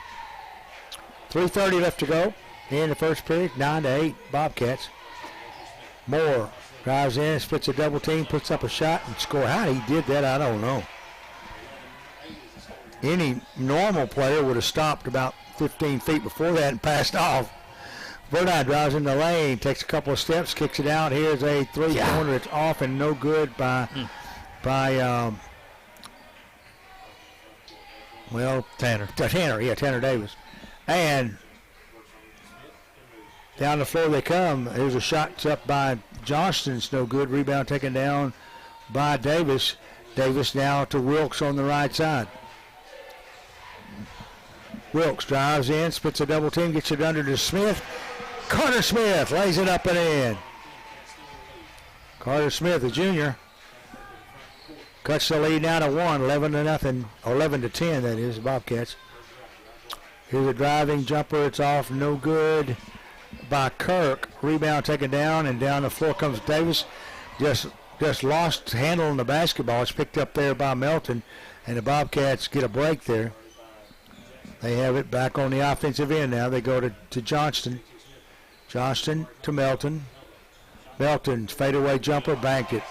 A: 3:30 left to go in the first period. 9-8 Bobcats. Moore drives in, splits a double team, puts up a shot and score. How he did that, I don't know. Any normal player would have stopped about 15 feet before that and passed off. Burdine drives in the lane, takes a couple of steps, kicks it out. Here's a three-pointer. It's off and no good by
B: Tanner.
A: Tanner Davis. And down the floor they come. Here's a shot. It's up by Johnston. It's no good. Rebound taken down by Davis. Davis now to Wilkes on the right side. Wilkes drives in, splits a double team, gets it under to Smith. Carter Smith lays it up and in. Carter Smith, the junior, cuts the lead now to 1, 11-0, 11-10. That is Bobcats. Here's a driving jumper. It's off, no good by Kirk. Rebound taken down, and down the floor comes Davis. Just lost handle on the basketball. It's picked up there by Melton, and the Bobcats get a break there. They have it back on the offensive end now. They go to Johnston. Johnston to Melton. Melton's fadeaway jumper, banked it.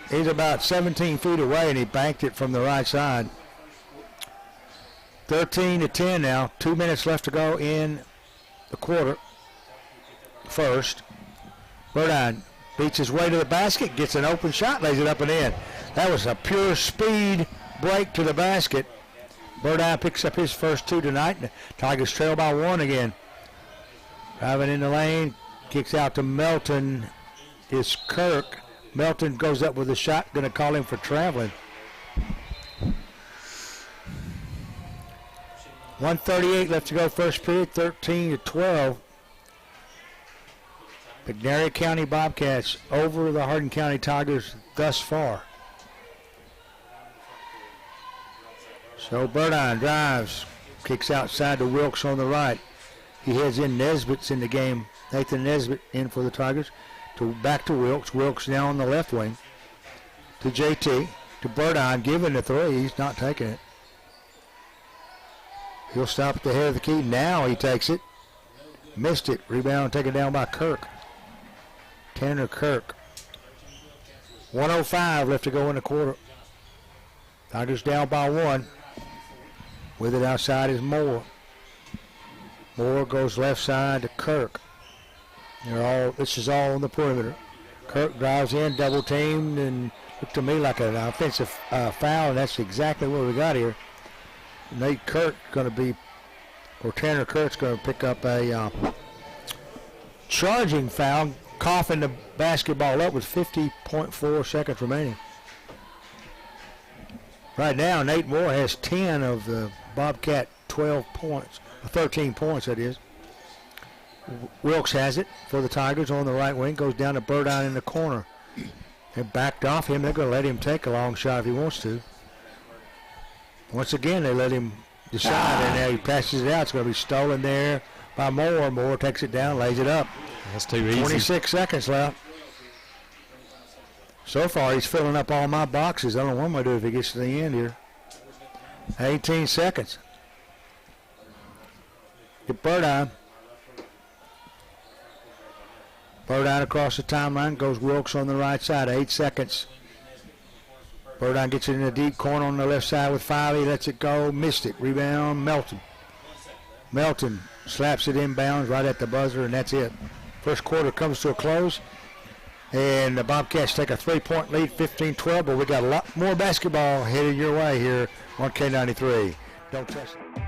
A: He's about 17 feet away, and he banked it from the right side. 13-10 now. 2 minutes left to go in the quarter. First. Burdine beats his way to the basket, gets an open shot, lays it up and in. That was a pure speed break to the basket. Burdine picks up his first 2 tonight. Tigers trail by 1 again. Driving in the lane, kicks out to Melton. It's Kirk. Melton goes up with a shot, going to call him for traveling. 1:38 left to go first period, 13-12. McNairy County Bobcats over the Hardin County Tigers thus far. So Burdine drives, kicks outside to Wilkes on the right. He heads in. Nesbitt's in the game. Nathan Nesbitt in for the Tigers. Back to Wilkes. Wilkes now on the left wing. To JT. To Burdine, giving the three. He's not taking it. He'll stop at the head of the key. Now he takes it. Missed it. Rebound taken down by Kirk. Tanner Kirk. 1:05 left to go in the quarter. Tigers down by 1. With it outside is Moore. Moore goes left side to Kirk. This is all on the perimeter. Kirk drives in, double teamed, and looked to me like an offensive foul, and that's exactly what we got here. Nate Kirk going to be, or Tanner Kirk's going to pick up a charging foul, coughing the basketball up with 50.4 seconds remaining. Right now, Nate Moore has 10 of the Bobcat 12 points, 13 points that is. Wilkes has it for the Tigers on the right wing, goes down to Burdine in the corner. They backed off him. They're going to let him take a long shot if he wants to. Once again, they let him decide, and now he passes it out. It's going to be stolen there by Moore. Moore takes it down, lays it up.
B: That's too easy.
A: 26 seconds left. So far, he's filling up all my boxes. I don't know what I'm going to do if he gets to the end here. 18 seconds. Get Burdine. Burdine across the timeline. Goes Wilkes on the right side. 8 seconds. Burdine gets it in the deep corner on the left side with 5. He lets it go. Missed it. Rebound, Melton. Melton slaps it inbounds right at the buzzer, and that's it. First quarter comes to a close. And the Bobcats take a 3-point lead, 15-12, but we got a lot more basketball headed your way here on K93. Don't touch it.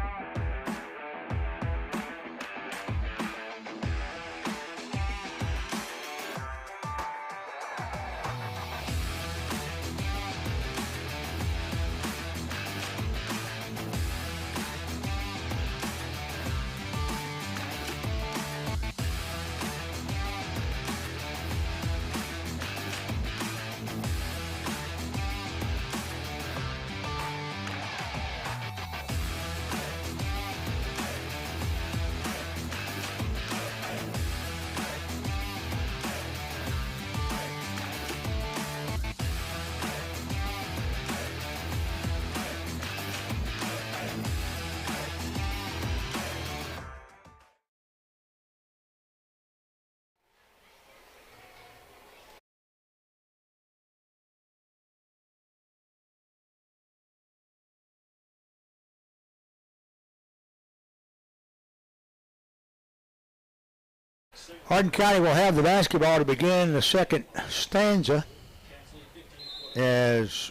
A: Hardin County will have the basketball to begin the second stanza as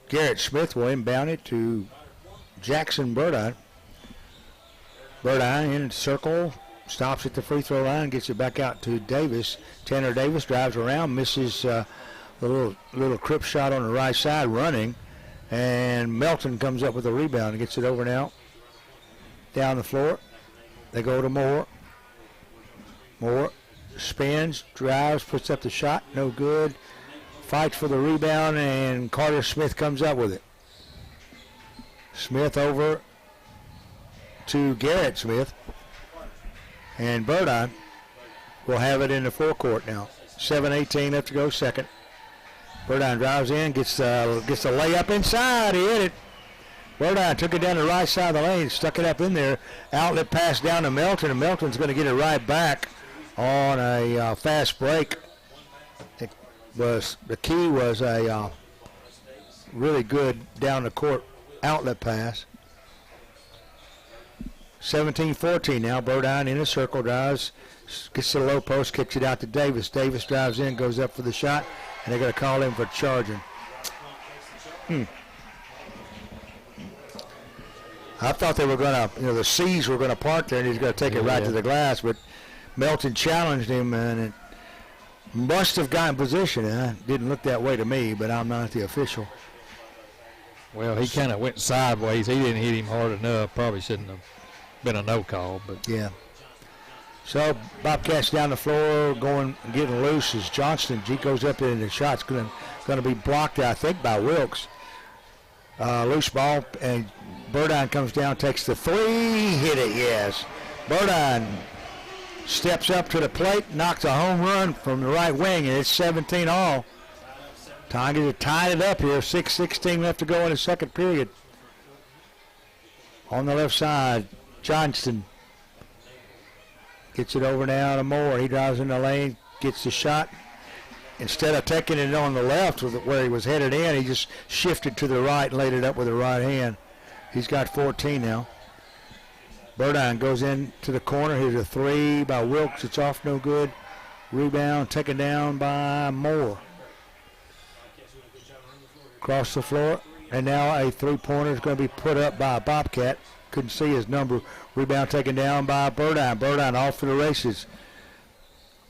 A: Garrett Smith will inbound it to Jackson Burdine. Burdine in the circle, stops at the free throw line, gets it back out to Davis. Tanner Davis drives around, misses a little crip shot on the right side running, and Melton comes up with a rebound and gets it over now. Down the floor, they go to Moore. Moore spins, drives, puts up the shot, no good. Fights for the rebound, and Carter Smith comes up with it. Smith over to Garrett Smith, and Burdine will have it in the forecourt now. 7:18 left to go, second. Burdine drives in, gets the layup inside. He hit it. Burdine took it down the right side of the lane, stuck it up in there. Outlet pass down to Melton, and Melton's going to get it right back on a fast break. The key was a really good down the court outlet pass. 17-14 now. Burdine in a circle, drives, gets to the low post, kicks it out to Davis. Davis drives in, goes up for the shot, and they're going to call him for charging. I thought they were going to, the C's were going to park there, and he's going to take it right to the glass, but Melton challenged him, and it must have gotten position. It didn't look that way to me, but I'm not the official.
B: Well, he kind of went sideways. He didn't hit him hard enough. Probably shouldn't have been a no call, but
A: yeah. So Bobcats down the floor, getting loose as Johnston. G goes up there, and the shot's going to be blocked, I think, by Wilkes. Loose ball, and Burdine comes down, takes the three, hit it, yes. Burdine steps up to the plate, knocks a home run from the right wing, and it's 17 all. Tigers have tied it up here. 6:16 left to go in the second period. On the left side, Johnston gets it over now to Moore. He drives in the lane, gets the shot. Instead of taking it on the left where he was headed in, he just shifted to the right and laid it up with the right hand. He's got 14 now. Burdine goes in to the corner. Here's a three by Wilkes. It's off, no good. Rebound taken down by Moore. Across the floor. And now a three-pointer is going to be put up by a Bobcat. Couldn't see his number. Rebound taken down by Burdine. Burdine off to the races.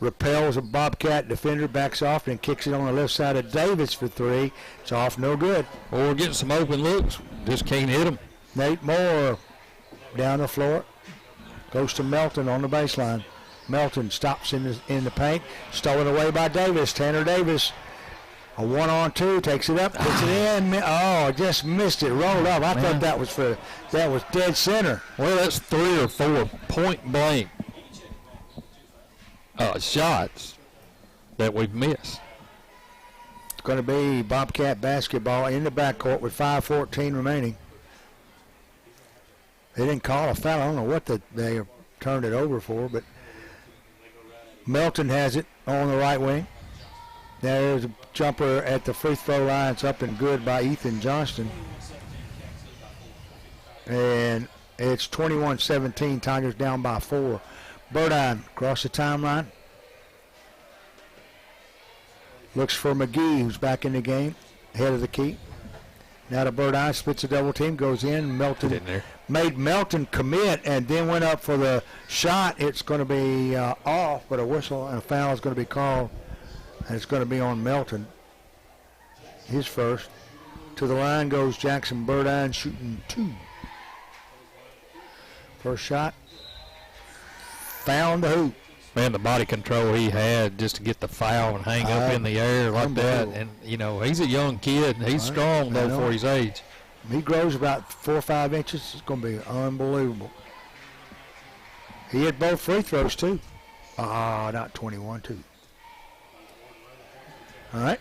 A: Repels a Bobcat defender, backs off, and kicks it on the left side of Davis for three. It's off, no good.
B: Well, we're getting some open looks. Just can't hit them.
A: Nate Moore down the floor. Goes to Melton on the baseline. Melton stops in the paint. Stolen away by Davis. Tanner Davis. A 1-on-2. Takes it up. Puts it in. Oh, just missed it. Rolled up. I thought that was dead center.
B: Well, that's 3 or 4 point blank shots that we've missed.
A: It's going to be Bobcat basketball in the backcourt with 5:14 remaining. They didn't call a foul. I don't know what they turned it over for, but Melton has it on the right wing. There's a jumper at the free throw line. It's up and good by Ethan Johnston. And it's 21-17. Tigers down by 4. Burdine across the timeline. Looks for McGee, who's back in the game, head of the key. Now to Burdine, splits a double team, goes in. Melton made Melton commit and then went up for the shot. It's going to be off, but a whistle and a foul is going to be called. And it's going to be on Melton. His first. To the line goes Jackson Burdine, shooting 2. First shot. Found the hoop.
B: Man, the body control he had just to get the foul and hang up in the air like that. And, he's a young kid. He's strong, though, for his age.
A: He grows about 4 or 5 inches. It's going to be unbelievable. He had both free throws, too. Not 21, too. All right.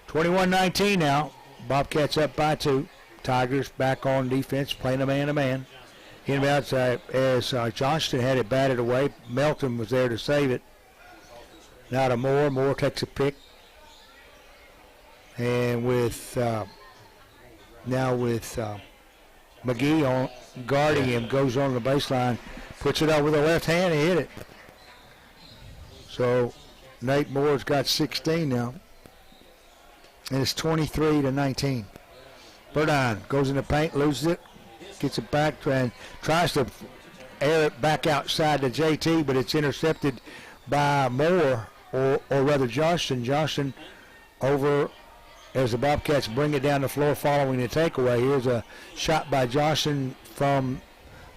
A: 21-19 now. Bobcats up by 2. Tigers back on defense, playing a man-to-man. Inbounds as Johnston had it batted away. Melton was there to save it. Now to Moore. Moore takes a pick. And with McGee guarding him, goes on the baseline, puts it out with the left hand, and hit it. So Nate Moore's got 16 now. And it's 23-19. Hardin goes in the paint, loses it, gets it back, and tries to air it back outside to JT, but it's intercepted by Moore, or rather Johnston. Johnston over as the Bobcats bring it down the floor following the takeaway. Here's a shot by Johnston from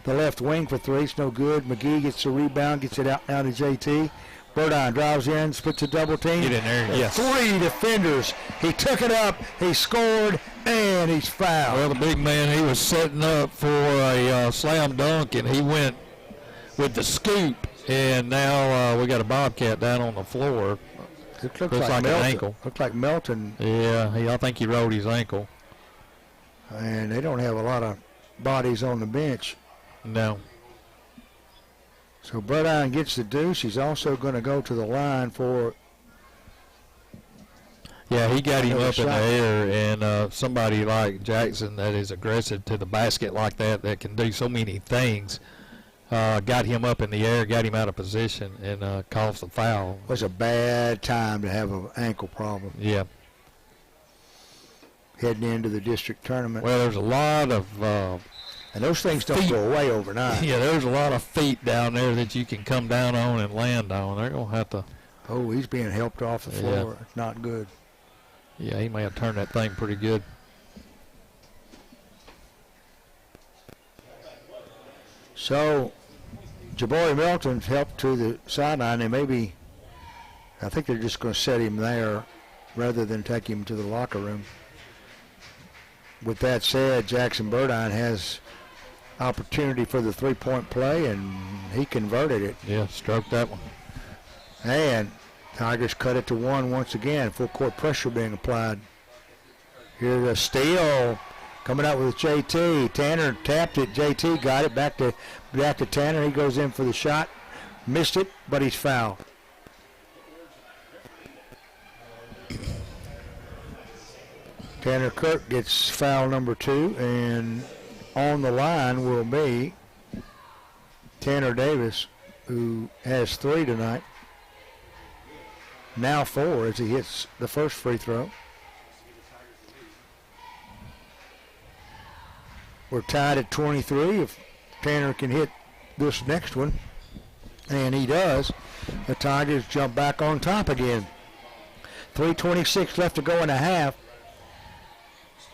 A: the left wing for three. It's no good. McGee gets the rebound, gets it out now to JT. Hardin drives in, splits a double team.
B: Get in there, yes.
A: 3 defenders. He took it up, he scored, and he's fouled.
B: Well, the big man, he was setting up for a slam dunk, and he went with the scoop, and now we got a Bobcat down on the floor.
A: It
B: looks like an ankle.
A: Looks like Melton.
B: Yeah, I think he rolled his ankle.
A: And they don't have a lot of bodies on the bench.
B: No.
A: So Hardin gets the deuce. He's also going to go to the line for.
B: Yeah, he got him up
A: shot
B: in the air, and somebody like Jackson that is aggressive to the basket like that can do so many things, got him up in the air, got him out of position, and caused the foul.
A: It was a bad time to have an ankle problem.
B: Yeah.
A: Heading into the district tournament.
B: Well, there's a lot of
A: and those things don't go away overnight.
B: Yeah, there's a lot of feet down there that you can come down on and land on. They're going to have to.
A: Oh, he's being helped off the floor. It's not good.
B: Yeah, he may have turned that thing pretty good.
A: So, Jabari Melton's helped to the sideline. They maybe, I think they're just going to set him there rather than take him to the locker room. With that said, Jackson Hardin has opportunity for the three-point play, and he converted it.
B: Yeah, stroked that one.
A: And Tigers cut it to 1 once again. Full court pressure being applied. Here's a steal coming out with JT. Tanner tapped it. JT got it back to Tanner. He goes in for the shot. Missed it, but he's fouled. Tanner Kirk gets foul number 2, and on the line will be Tanner Davis, who has 3 tonight. Now 4 as he hits the first free throw. We're tied at 23. If Tanner can hit this next one, and he does, the Tigers jump back on top again. 3:26 left to go in a half.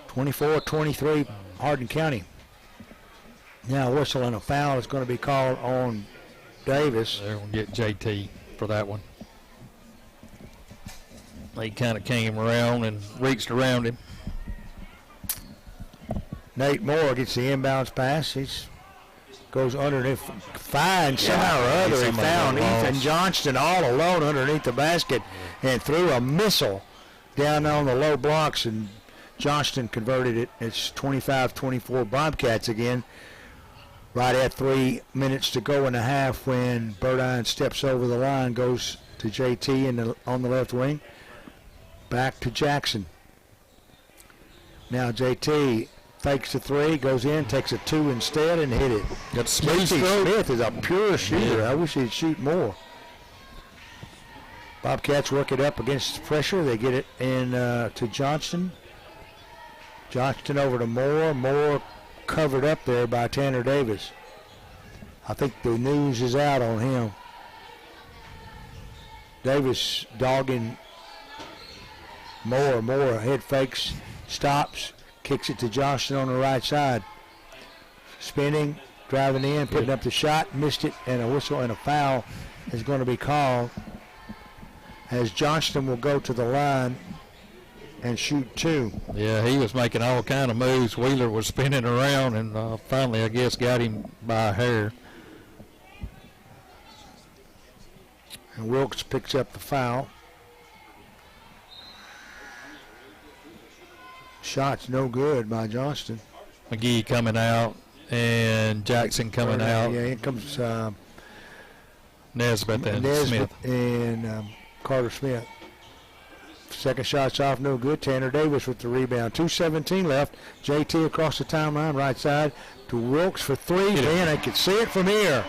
A: 24-23 Hardin County. Now a whistle and a foul is going to be called on Davis.
B: They're going to get JT for that one. They kind of came around and reached around him.
A: Nate Moore gets the inbounds pass. He goes underneath. Fine somehow or other. He found Ethan Johnston all alone underneath the basket and threw a missile down on the low blocks, and Johnston converted it. It's 25-24 Bobcats again. Right at 3 minutes to go in a half when Hardin steps over the line, goes to JT on the left wing. Back to Jackson. Now JT fakes the 3, goes in, takes a 2 instead, and hit it. JT Smith is a pure shooter.
B: Yeah.
A: I wish he'd shoot more. Bobcats work it up against pressure. They get it in to Johnston. Johnston over to Moore. Moore covered up there by Tanner Davis. I think the news is out on him. Davis dogging Moore. Moore head fakes, stops, kicks it to Johnston on the right side. Spinning, driving in, putting up the shot, missed it, and a whistle and a foul is going to be called as Johnston will go to the line and shoot 2.
B: Yeah, he was making all kind of moves. Wheeler was spinning around and finally, I guess, got him by a hair.
A: And Wilkes picks up the foul. Shot's no good by Johnston.
B: McGee coming out and Jackson coming out.
A: Yeah, here comes
B: Nesbitt and Smith.
A: And Carter Smith. Second shot's off, no good. Tanner Davis with the rebound. 2:17 left. JT across the timeline, right side to Wilkes for three. Man, I could see it from here.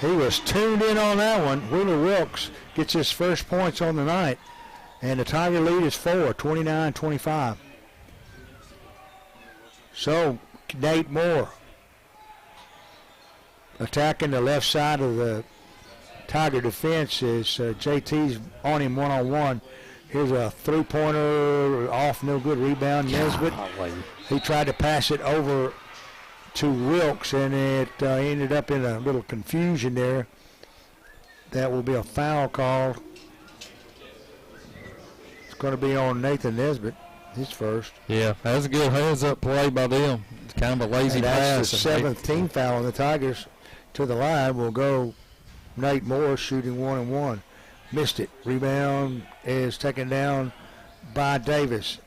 A: He was tuned in on that one. Wheeler Wilkes gets his first points on the night. And the Tiger lead is 4, 29-25. So, Nate Moore attacking the left side of the Tiger defense is JT's on him one-on-one. Here's a three-pointer off, no good. Rebound, Nesbitt. He tried to pass it over to Wilkes, and it ended up in a little confusion there. That will be a foul called. It's going to be on Nathan Nesbitt, his first.
B: Yeah, that's a good heads-up play by them. It's kind of a lazy
A: and
B: pass.
A: That's the seventh team foul on the Tigers. To the line will go Nate Moore shooting 1-and-1. Missed it. Rebound is taken down by Davis.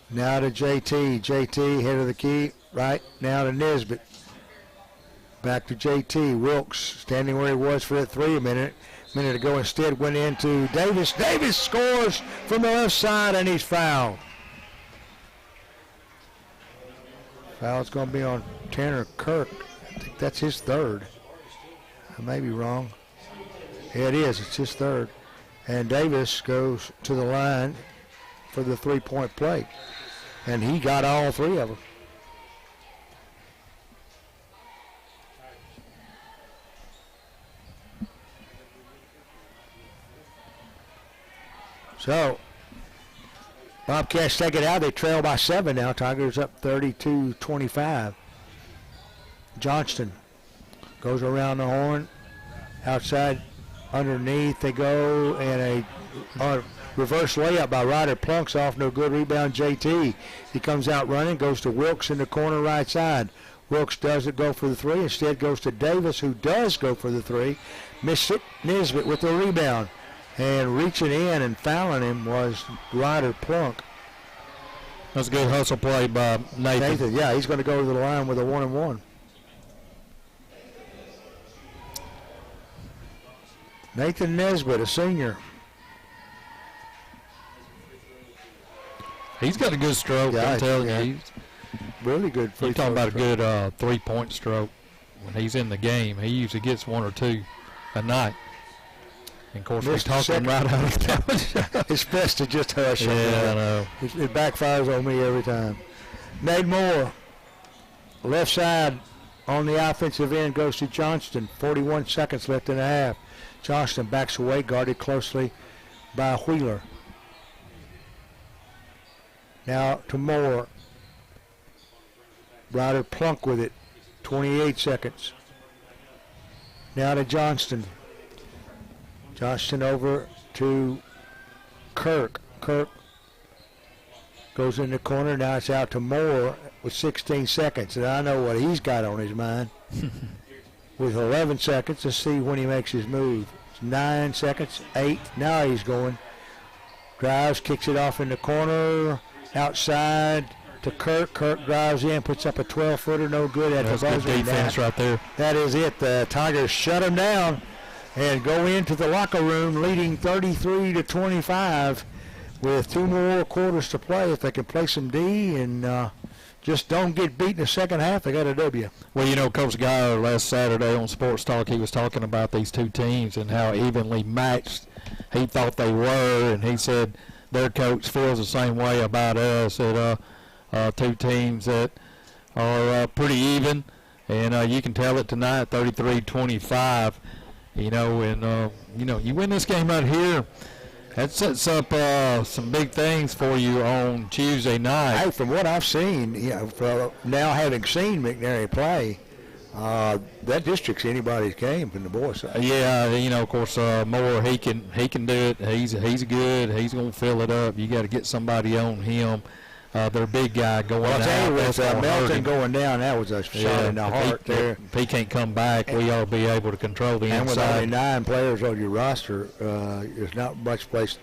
A: Now to JT. JT head of the key. Right now to Nesbitt. Back to JT. Wilkes standing where he was for that three a minute ago. Instead went into Davis. Davis scores from the left side and he's fouled. Foul's going to be on Tanner Kirk. I think that's his third. I may be wrong. Yeah, it is. It's his third. And Davis goes to the line for the three-point play. And he got all three of them. So, Bobcats take it out. They trail by 7 now. Tigers up 32-25. Johnston goes around the horn. Outside, underneath they go, and a reverse layup by Ryder Plunks off, no good. Rebound JT. He comes out running, goes to Wilkes in the corner right side. Wilkes doesn't go for the three. Instead goes to Davis, who does go for the three. Missed it. Nesbitt with the rebound. And reaching in and fouling him was Ryder Plunk.
B: That's a good hustle play by Nathan.
A: Yeah, he's going to go to the line with a 1-and-1. Nathan Nesbitt, a senior.
B: He's got a good stroke,
A: Yeah,
B: I'm telling
A: yeah.
B: you. He's
A: Really good.
B: You're talking about a good three-point stroke. When he's in the game, he usually gets one or two a night. And of course, we're talking right out of the
A: It's best to just hush him.
B: Yeah, I know.
A: It backfires on me every time. Nate Moore, left side on the offensive end, goes to Johnston. 41 seconds left in the half. Johnston backs away, guarded closely by Wheeler. Now to Moore. Ryder Plunk with it. 28 seconds. Now to Johnston. Johnston over to Kirk. Kirk goes in the corner. Now it's out to Moore with 16 seconds. And I know what he's got on his mind. With 11 seconds, let's see when he makes his move. It's 9 seconds, 8. Now he's going. Drives, kicks it off in the corner. Outside to Kirk. Kirk drives in, puts up a 12-footer, no good at the buzzer.
B: Good defense right there.
A: That is it. The Tigers shut him down and go into the locker room leading 33-25 with 2 more quarters to play. If they can play some D and just don't get beat in the second half, they got a W.
B: Well, you know, Coach Geyer last Saturday on Sports Talk, he was talking about these two teams and how evenly matched he thought they were, and he said their coach feels the same way about us, that two teams that are pretty even, and you can tell it tonight, 33-25. You know, and, you know, you win this game right here, that sets up some big things for you on Tuesday night.
A: Hey, from what I've seen, you know, for now having seen McNairy play, that district's anybody's game from the boys' side.
B: Yeah, you know, of course, Moore, he can do it. He's good. He's going to fill it up. You got to get somebody on him. Their big guy going out.
A: I'll tell you, with Melton going down, that was a shot in the heart there.
B: If he can't come back, we ought to be able to control the
A: and
B: inside.
A: And with only 9 players on your roster, there's not much place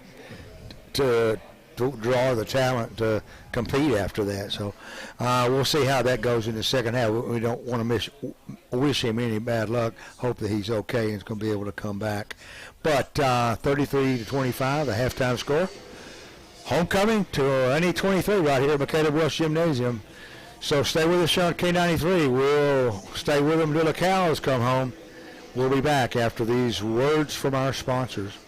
A: to draw the talent to compete after that. So we'll see how that goes in the second half. We don't want to wish him any bad luck. Hope that he's okay and is going to be able to come back. But 33-25, the halftime score. Homecoming to NE23 right here at McCaleb West Gymnasium. So stay with us on K93. We'll stay with them till the cows come home. We'll be back after these words from our sponsors.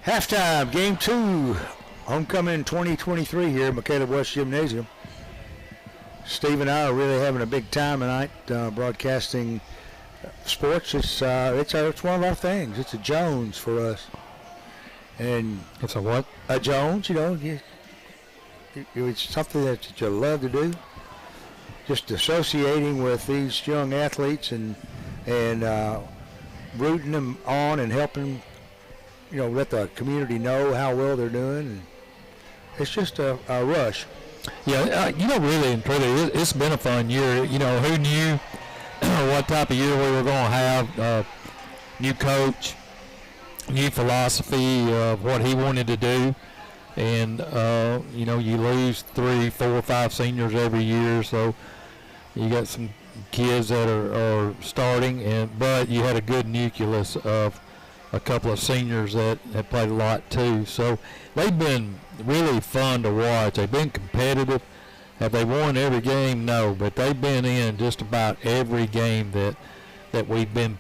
A: Halftime, game 2 Homecoming 2023 here at McCaleb West Gymnasium. Steve and I are really having a big time tonight broadcasting sports. It's one of our things. It's a Jones for us. And
B: it's a what?
A: A Jones, it's something that you love to do. Just associating with these young athletes and rooting them on and helping, let the community know how well they're doing. And it's just a rush.
B: Yeah, really and truly, it's been a fun year. Who knew what type of year we were going to have? New coach, new philosophy of what he wanted to do. And, you lose 3, 4, 5 seniors every year, so you got some kids that are starting, but you had a good nucleus of a couple of seniors that have played a lot too. So they've been really fun to watch. They've been competitive. Have they won every game? No, but they've been in just about every game that we've been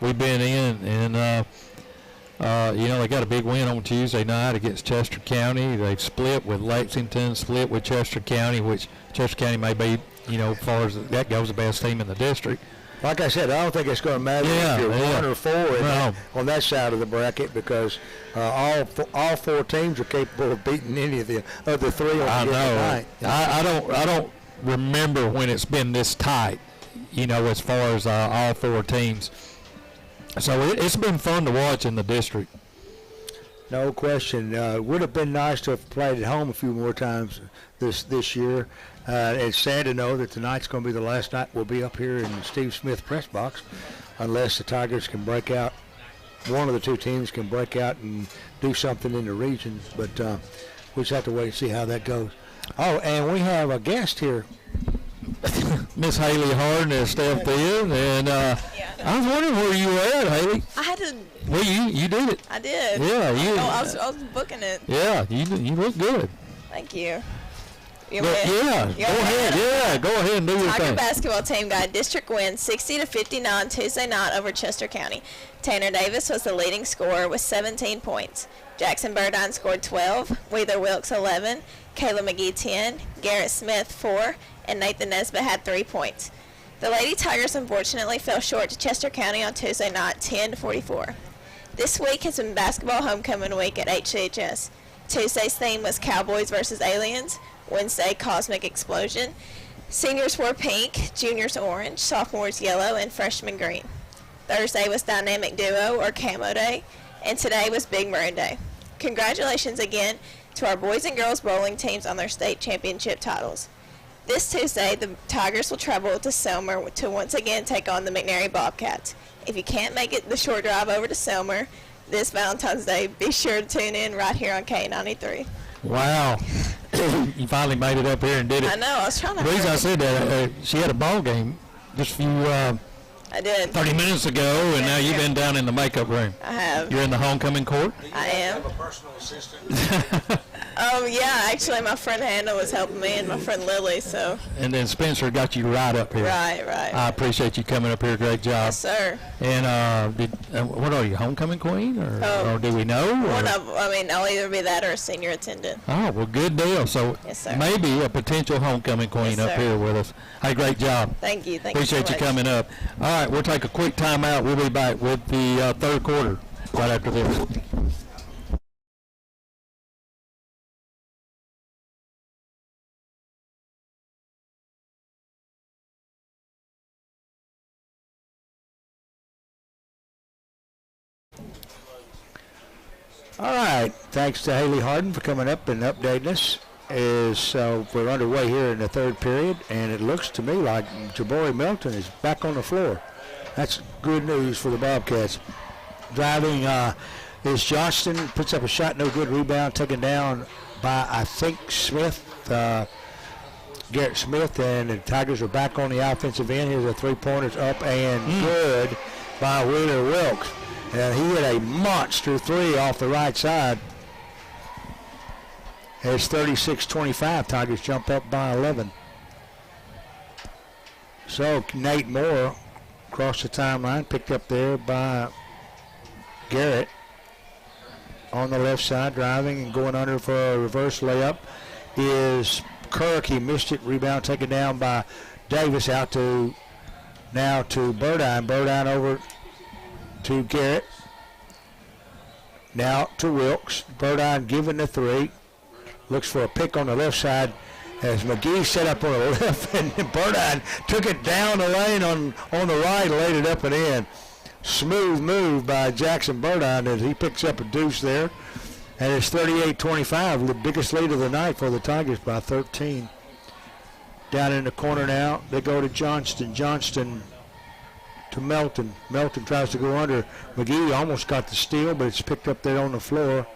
B: in. And they got a big win on Tuesday night against Chester County. They've split with Lexington, split with Chester County, which Chester County may be, as far as that goes, the best team in the district.
A: Like I said, I don't think it's going to matter if you're 1 or 4 on that side of the bracket, because all 4 teams are capable of beating any of the other 3 on the night.
B: I don't remember when it's been this tight, as far as all 4 teams. So it's been fun to watch in the district.
A: No question. It would have been nice to have played at home a few more times this year. It's sad to know that tonight's going to be the last night we'll be up here in the Steve Smith press box, unless the Tigers can break out. One of the 2 teams can break out and do something in the region, but we'll just have to wait and see how that goes. Oh, and we have a guest here.
B: Miss Haley Hardin has stepped in, and I was wondering where you were at, Haley.
C: I had to.
B: Well, you did it.
C: I did.
B: Yeah,
C: I was booking it.
B: Yeah, you look good.
C: Thank you.
B: Go ahead. Yeah, go ahead and do your
C: Tiger
B: thing.
C: basketball team got a district win 60-59 Tuesday night over Chester County. Tanner Davis was the leading scorer with 17 points. Jackson Burdine scored 12, Wheeler Wilkes 11, Kayla McGee 10, Garrett Smith 4, and Nathan Nesbitt had 3 points. The Lady Tigers unfortunately fell short to Chester County on Tuesday night 10-44. This week has been basketball homecoming week at HCHS. Tuesday's theme was Cowboys versus Aliens. Wednesday, Cosmic Explosion. Seniors wore pink, juniors orange, sophomores yellow, and freshmen green. Thursday was Dynamic Duo or Camo Day, and today was Big Maroon Day. Congratulations again to our boys and girls bowling teams on their state championship titles. This Tuesday, the Tigers will travel to Selmer to once again take on the McNairy Bobcats. If you can't make it the short drive over to Selmer this Valentine's Day, be sure to tune in right here on K93.
B: Wow. You finally made it up here and did it.
C: I know. I was trying to.
B: The reason I said that, she had a ball game just a few
C: I did.
B: 30 minutes ago, and now you've been down in the makeup room.
C: I have.
B: You're in the homecoming court?
C: I am.
A: Have a personal assistant?
C: Yeah, actually my friend Hannah was helping me and my friend Lily, so.
B: And then Spencer got you right up here.
C: Right.
B: I appreciate you coming up here. Great job.
C: Yes, sir.
B: And what are you, homecoming queen, or do we know?
C: I'll either be that or a senior attendant.
B: Oh, well, good deal. So
C: Yes, sir.
B: maybe a potential homecoming queen
C: Yes,
B: up
C: sir.
B: here with us. Hey, great job.
C: Thank you.
B: Appreciate
C: so
B: you
C: much.
B: coming up. All right, we'll take a quick timeout. We'll be back with the third quarter right after this.
A: All right. Thanks to Haley Hardin for coming up and updating us. We're underway here in the third period, and it looks to me like Jabari Melton is back on the floor. That's good news for the Bobcats. Driving is Johnston, puts up a shot, no good, rebound taken down by, I think, Smith, Garrett Smith, and the Tigers are back on the offensive end. Here's a three-pointers up and good by Wheeler Wilkes. And he hit a monster 3 off the right side. It's 36-25. Tigers jump up by 11. So Nate Moore across the timeline, picked up there by Garrett. on the left side, driving and going under for a reverse layup is Kirk. He missed it. Rebound taken down by Davis. Out to now to Burdine. Burdine over to Garrett. Now to Wilkes. Burdine giving the three. Looks for a pick on the left side as McGee set up on the left, and Burdine took it down the lane on the right, laid it up and in. Smooth move by Jackson Burdine as he picks up a deuce there. And it's 38-25, the biggest lead of the night for the Tigers by 13. Down in the corner now, they go to Johnston. Johnston to Melton. Melton tries to go under. McGee almost got the steal, but it's picked up there on the floor.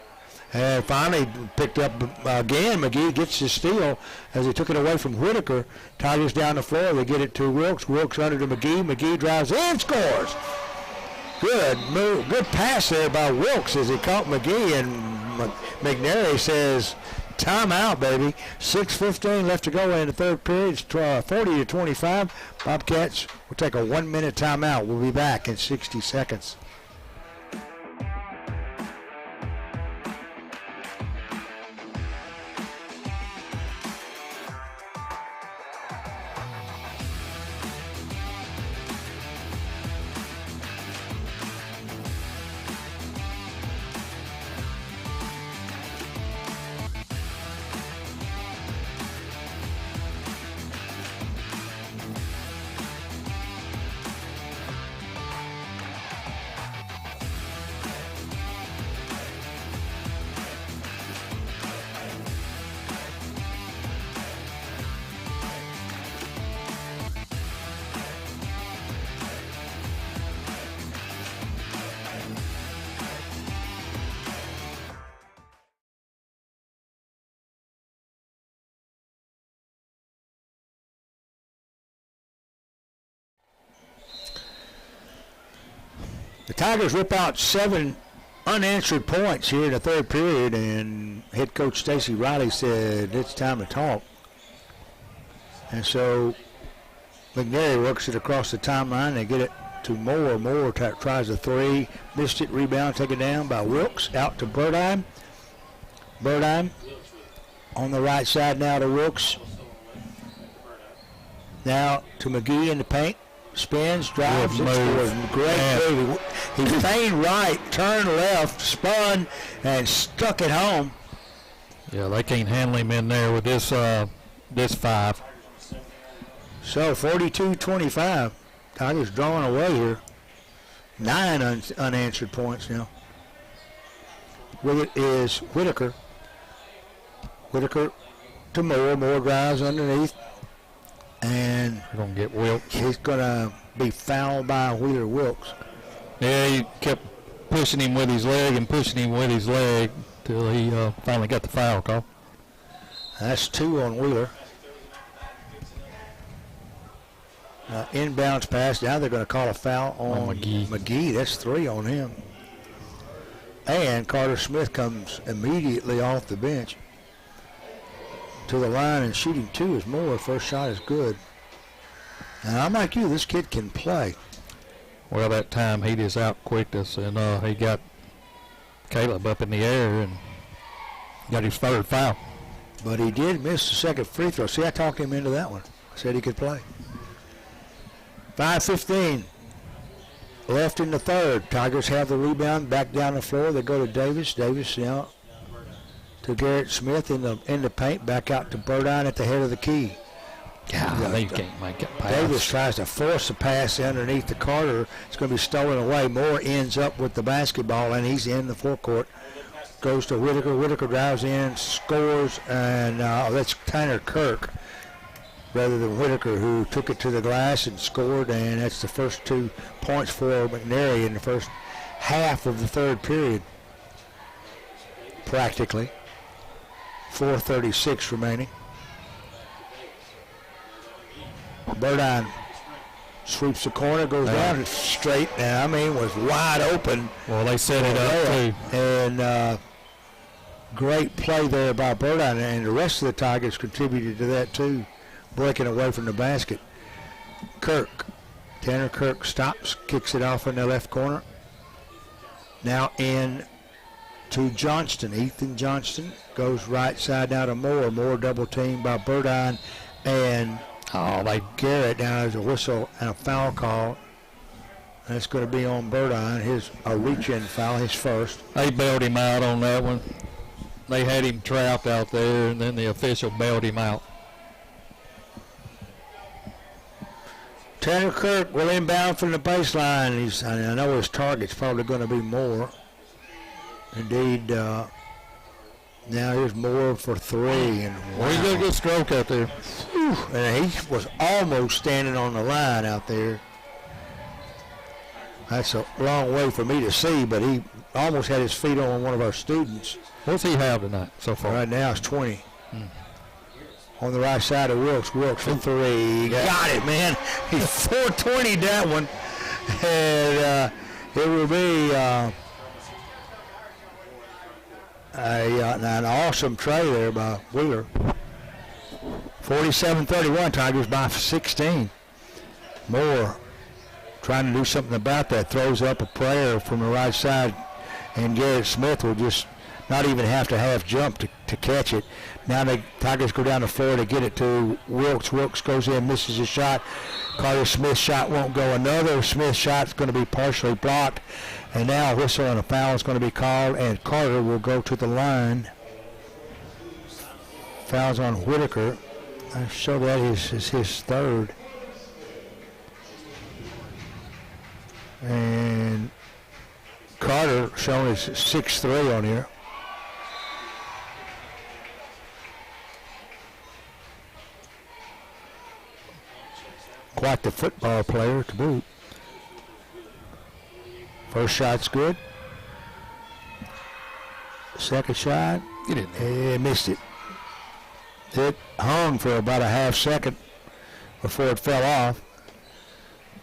A: And finally picked up again. McGee gets the steal as he took it away from Whitaker. Tigers down the floor. They get it to Wilkes. Wilkes under to McGee. McGee drives in, scores. Good move. Good pass there by Wilkes as he caught McGee. And McNairy says, timeout, baby. 6:15 left to go in the third period. It's 40-25. Bobcats will take a 1-minute timeout. We'll be back in 60 seconds. The Tigers rip out 7 unanswered points here in the third period, and head coach Stacy Riley said it's time to talk. And so McNairy works it across the timeline. They get it to Moore. Moore tries a three, missed it, rebound taken down by Wilkes, out to Burdine. Burdine on the right side now to Wilkes. Now to McGee in the paint. Spins, drives, and scores. Great move. He feigned right, turned left, spun, and stuck it home.
B: Yeah, they can't handle him in there with this 5.
A: So 42-25. Tigers drawing away here. 9 unanswered points now. With it is Whitaker. Whitaker to Moore. Moore drives underneath. And
B: we're going to get Wilkes.
A: He's going to be fouled by Wheeler Wilkes.
B: Yeah, he kept pushing him with his leg and pushing him with his leg till he finally got the foul call.
A: That's 2 on Wheeler. Inbounds pass. Now they're going to call a foul on McGee. That's 3 on him. And Carter Smith comes immediately off the bench to the line, and shooting 2 is Moore. First shot is good. And I'm like you, this kid can play.
B: Well, that time he just out-quicked us, and he got Caleb up in the air and got his third foul.
A: But he did miss the second free throw. See, I talked him into that one. I said he could play. 5:15 left in the third. Tigers have the rebound back down the floor. They go to Davis. Davis now to Garrett Smith in the paint, back out to Burdine at the head of the key.
B: They can't make it pass.
A: Davis tries to force a pass underneath the Carter. It's going to be stolen away. Moore ends up with the basketball, and he's in the forecourt. Goes to Whitaker. Whitaker drives in, scores, and that's Tanner Kirk rather than Whitaker, who took it to the glass and scored, and that's the first 2 points for McNairy in the first half of the third period, practically. 4:36 remaining. Burdine sweeps the corner, goes down straight, and I mean was wide open.
B: Well, they set it up too.
A: And great play there by Burdine, and the rest of the Tigers contributed to that too, breaking away from the basket. Tanner Kirk stops, kicks it off in the left corner. Now in to Johnston. Ethan Johnston goes right side now to Moore. Moore double teamed by Burdine and Garrett. Now there's a whistle and a foul call. That's going to be on Burdine. A reach-in foul, his first.
B: They bailed him out on that one. They had him trapped out there, and then the official bailed him out.
A: Tanner Kirk will inbound from the baseline. I know his target's probably going to be Moore. Indeed, now here's Moore for three. And wow.
B: Well, he got a good stroke out there.
A: Whew, and he was almost standing on the line out there. That's a long way for me to see, but he almost had his feet on one of our students.
B: What's he have tonight so far?
A: Right now it's 20. On the right side of Wilkes. Wilkes for three. Got it, man. He 420 that one. And it will be an awesome tray there by Wheeler. 47-31, Tigers by 16. Moore trying to do something about that. Throws up a prayer from the right side, and Garrett Smith will just not even have to half jump to catch it. Now the Tigers go down the floor to get it to Wilkes. Wilkes goes in, misses a shot. Carter Smith's shot won't go. Another Smith shot's going to be partially blocked. And now a whistle and a foul is going to be called, and Carter will go to the line. Foul's on Whitaker. I show that is his third. And Carter showing is 6'3" on here. Quite the football player to boot. First shot's good. Second shot,
B: Get in there.
A: he missed it. It hung for about a half second before it fell off.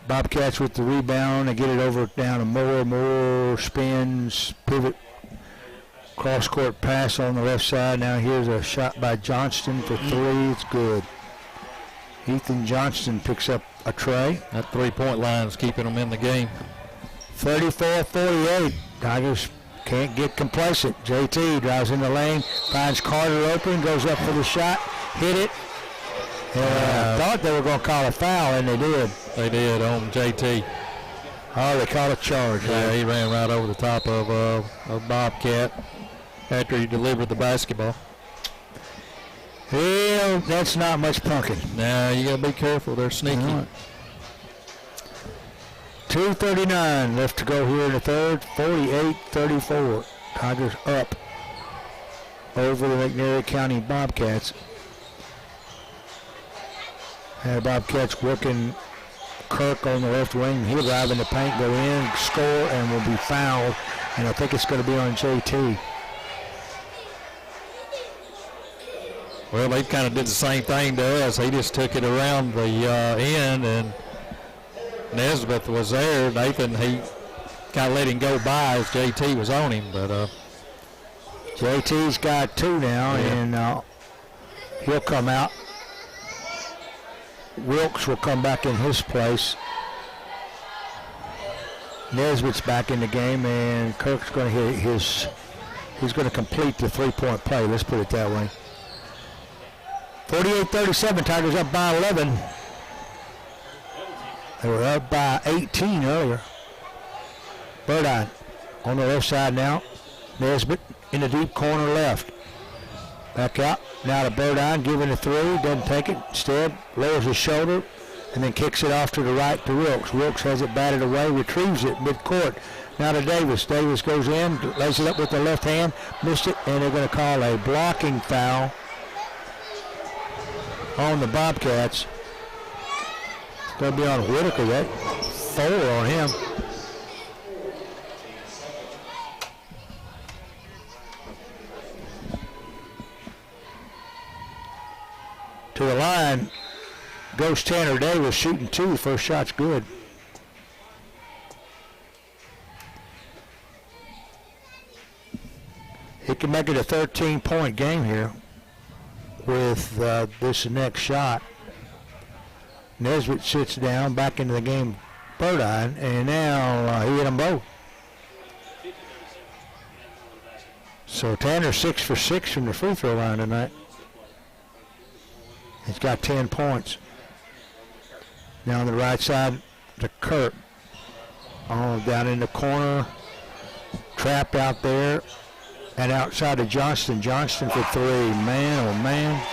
A: Bobcats with the rebound. They get it over down to Moore. Moore spins, pivot, cross-court pass on the left side. Now here's a shot by Johnston for three. It's good. Ethan Johnston picks up a tray.
B: That three-point line is keeping them in the game.
A: 34-48. Tigers can't get complacent. JT drives in the lane, finds Carter open, goes up for the shot, hit it. I thought they were going to call a foul, and they did.
B: They did on JT.
A: Oh, they called a charge.
B: Yeah, he ran right over the top of Bobcat after he delivered the basketball.
A: Well, that's not much punking.
B: Now you got to be careful. They're sneaky.
A: Right. 2:39 left to go here in the third. 48-34. Tigers up over the McNairy County Bobcats. And the Bobcats working Kirk on the left wing. He'll drive in the paint, go in, score, and will be fouled. And I think it's going to be on JT.
B: Well, they kind of did the same thing to us. He just took it around the end, and Nesbitt was there. Nathan, he kind of let him go by as JT was on him, but
A: JT's got two now, and he'll come out. Wilkes will come back in his place. Nesbitt's back in the game, and Kirk's going to hit he's going to complete the three-point play. Let's put it that way. 48-37, Tigers up by 11. They were up by 18 earlier. Burdine on the left side now. Nesbitt in the deep corner left. Back out. Now to Burdine, giving a three. Doesn't take it. Instead, lowers his shoulder and then kicks it off to the right to Wilkes. Wilkes has it batted away, retrieves it midcourt. Now to Davis. Davis goes in, lays it up with the left hand, missed it, and they're going to call a blocking foul on the Bobcats. It's going to be on Whitaker. That 4 on him. To the line goes Tanner Davis, shooting two. First shot's good. He can make it a 13-point game here with this next shot. Nesbitt sits down, back into the game, Burdine, and now he hit them both. So Tanner 6 for 6 from the free throw line tonight. He's got 10 points. Now on the right side to Kurt. Oh, down in the corner. Trapped out there. And outside to Johnston. Johnston for 3. Man, oh man.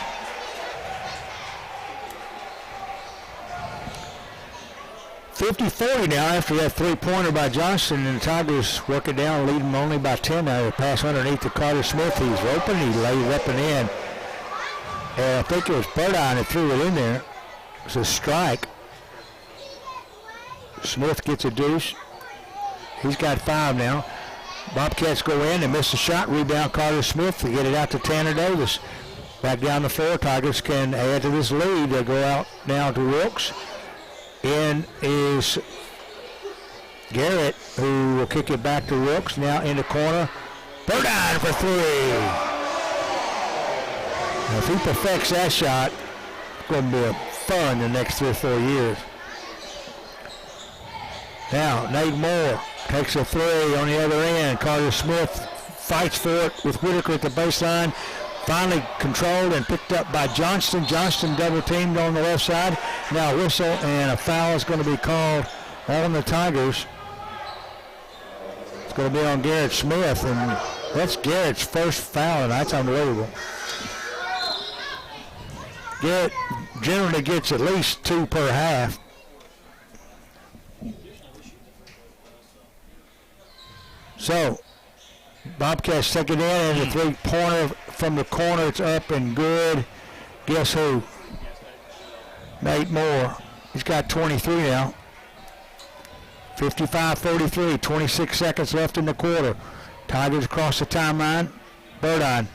A: .50-40 now after that three-pointer by Johnston, and the Tigers work it down, lead them only by 10 now. They pass underneath to Carter Smith. He's open. He lays up and in. And I think it was Burdine that threw it in there. It's a strike. Smith gets a deuce. He's got 5 now. Bobcats go in. They miss the shot. Rebound Carter Smith. They get it out to Tanner Davis. Back down the floor. Tigers can add to this lead. They go out now to Wilkes. In is Garrett, who will kick it back to Wilkes. Now in the corner. Burdine for 3. Now if he perfects that shot, it's going to be fun the next 3 or 4 years. Now Nate Moore takes a 3 on the other end. Carter Smith fights for it with Whitaker at the baseline. Finally controlled and picked up by Johnston. Johnston double teamed on the left side. Now a whistle and a foul is going to be called on the Tigers. It's going to be on Garrett Smith, and that's Garrett's first foul, and that's unbelievable. Garrett generally gets at least 2 per half. So Bobcats take it in, and the three-pointer from the corner, it's up and good. Guess who? Nate Moore. He's got 23 now. 55-43, 26 seconds left in the quarter. Tigers across the timeline. Burdine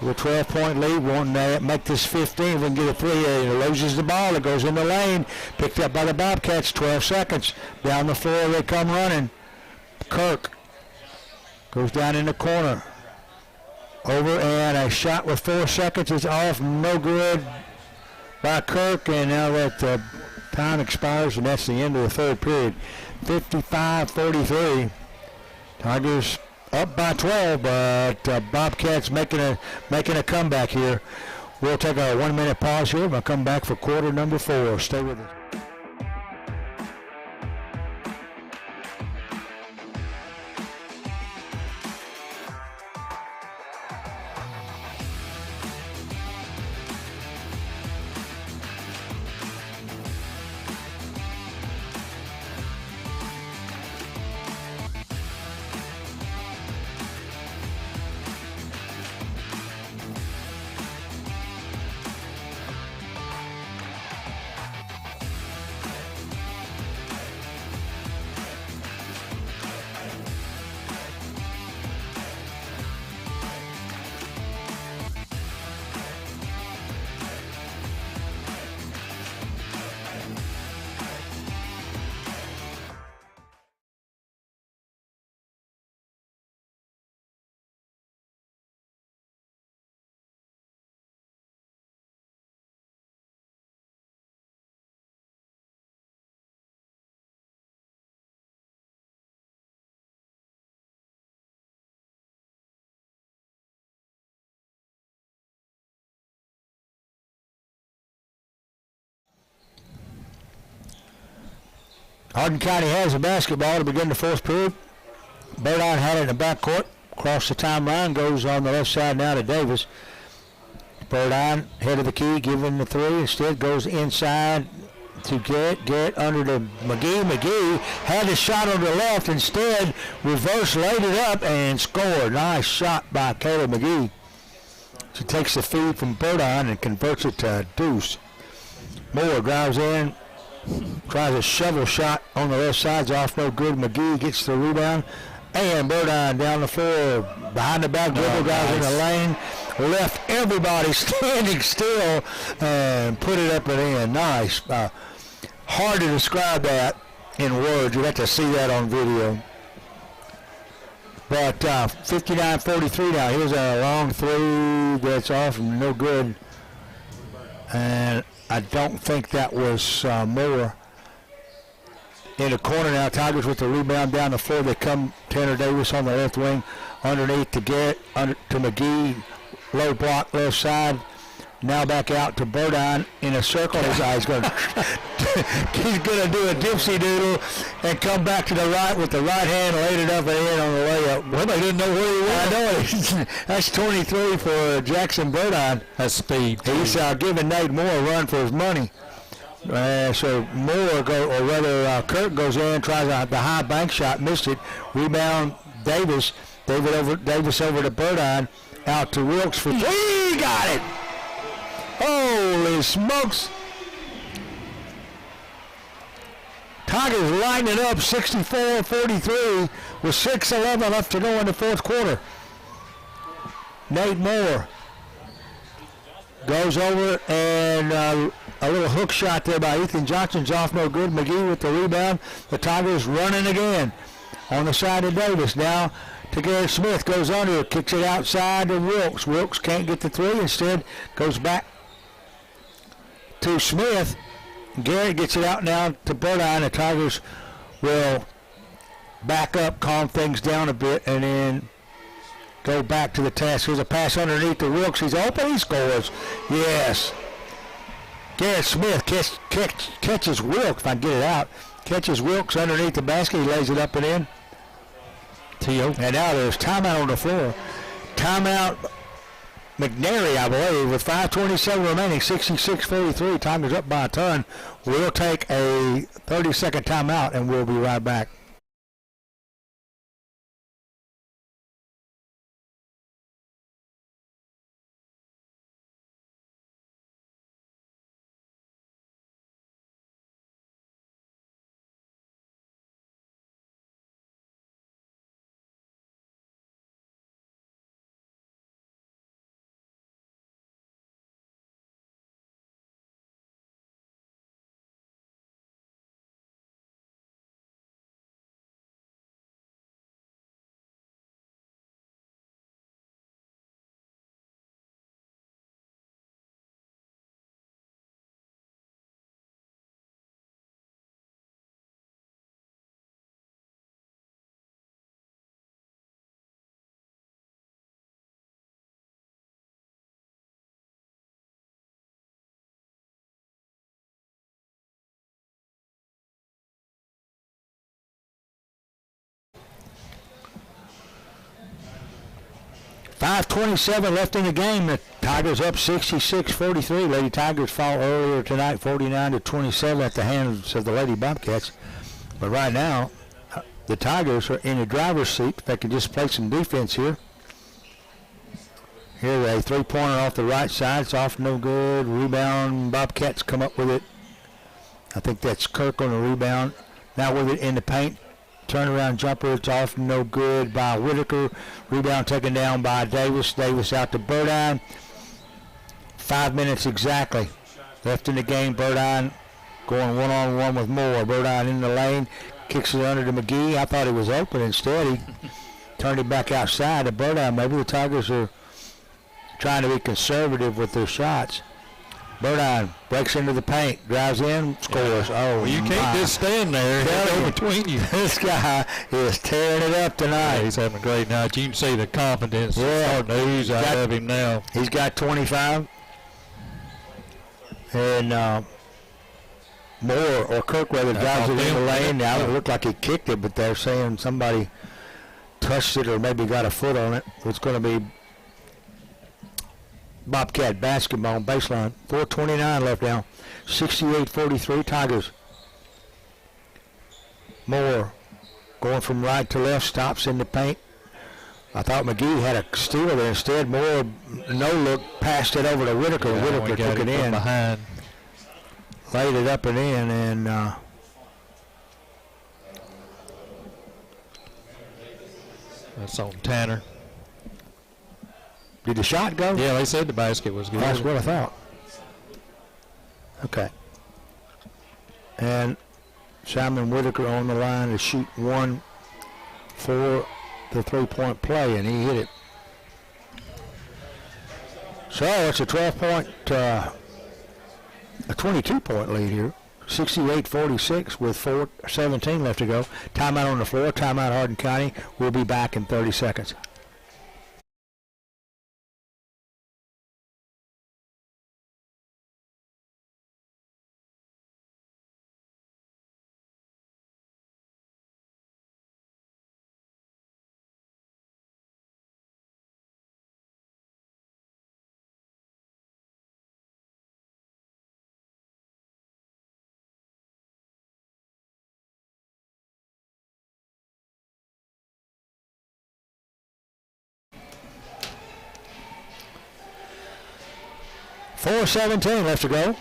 A: with a 12-point lead. Won't make this 15. We can get a 3. He loses the ball. It goes in the lane. Picked up by the Bobcats. 12 seconds. Down the floor they come running. Kirk goes down in the corner. Over, and a shot with 4 seconds is off. No good by Kirk. And now that time expires, and that's the end of the third period. 55-43. Tigers up by 12, but Bobcats making a comeback here. We'll take a 1-minute pause here. We'll come back for quarter number 4. Stay with us. Hardin County has the basketball to begin the fourth period. Burdine had it in the backcourt. Across the timeline, goes on the left side now to Davis. Burdine, head of the key, giving the 3. Instead goes inside to Garrett. Garrett under to McGee. McGee had a shot on the left. Instead, reverse laid it up and scored. Nice shot by Caleb McGee. She takes the feed from Burdine and converts it to a deuce. Moore drives in. Tries a shovel shot on the left side's off, no good. McGee gets the rebound, and Burdine down the floor behind the back dribble, guys in the lane, left everybody standing still and put it up and in. Nice. Hard to describe that in words. You have to see that on video. But 59-43 now. Here's a long 3 that's off and no good. And I don't think that was Moore. in the corner now. Tigers with the rebound down the floor. They come Tanner Davis on the left wing, underneath to Garrett, to McGee, low block left side. Now back out to Burdine in a circle. His eyes going. He's going to do a dipsy doodle and come back to the right with the right hand, laid it up and in on the layup.
B: Well, they didn't know where he was.
A: I know it. That's 23 for Jackson Burdine.
B: That's speed.
A: He's giving Nate Moore a run for his money. So Moore, Kirk goes in, tries the high bank shot, missed it. Rebound Davis. Davis over to Burdine, out to Wilkes for three. Got it. Holy smokes. Tigers lighting it up 64-43 with 6:11 left to go in the fourth quarter. Nate Moore goes over and a little hook shot there by Ethan Johnson's off, no good. McGee with the rebound. The Tigers running again on the side of Davis. Now to Garrett Smith, goes under, kicks it outside to Wilkes. Wilkes can't get the three, instead goes back to Smith. Garrett gets it out now to Burdine. The Tigers will back up, calm things down a bit, and then go back to the task. Here's a pass underneath to Wilkes. He's open. He scores. Yes. Garrett Smith catches Wilkes, if I can get it out. Catches Wilkes underneath the basket. He lays it up and in. And now there's timeout on the floor. Timeout McNairy, I believe, with 5:27 remaining, 66-43. Tigers up by a ton. We'll take a 30-second timeout, and we'll be right back. .5:27 left in the game. The Tigers up 66-43. Lady Tigers fall earlier tonight, 49-27 at the hands of the Lady Bobcats. But right now, the Tigers are in the driver's seat. If they can just play some defense here. Here's a three-pointer off the right side. It's off, no good. Rebound. Bobcats come up with it. I think that's Kirk on the rebound. Now with it in the paint. Turnaround jumper, it's off, no good by Whitaker. Rebound taken down by Davis. Davis out to Burdine. 5 minutes exactly left in the game. Burdine going one-on-one with Moore. Burdine in the lane, kicks it under to McGee. I thought he was open. Instead, he turned it back outside to Burdine. Maybe the Tigers are trying to be conservative with their shots. Burdine breaks into the paint, drives in, scores. Oh,
B: well, you can't just stand there. Go between you.
A: This guy is tearing it up tonight.
B: Yeah, he's having a great night. You can see the confidence starting to ooze out of him now.
A: He's got 25. And Moore or Kirkweather drives it in the lane. Now it looked like he kicked it, but they're saying somebody touched it or maybe got a foot on it. It's going to be Bobcat basketball baseline. 4:29 left now. 68-43 Tigers. Moore going from right to left, stops in the paint. I thought McGee had a steal there. Instead, Moore, no look, passed it over to Whitaker.
B: Yeah,
A: Whitaker took it in.
B: Behind.
A: Laid it up and in, and
B: that's on Tanner.
A: Did the shot go?
B: Yeah, they said the basket was good.
A: That's what I thought. Okay. And Simon Whitaker on the line to shoot one for the three-point play, and he hit it. So it's a 12-point, a 22-point lead here. 68-46 with 4:17 left to go. Timeout on the floor. Timeout Hardin County. We'll be back in 30 seconds. .417 left to go.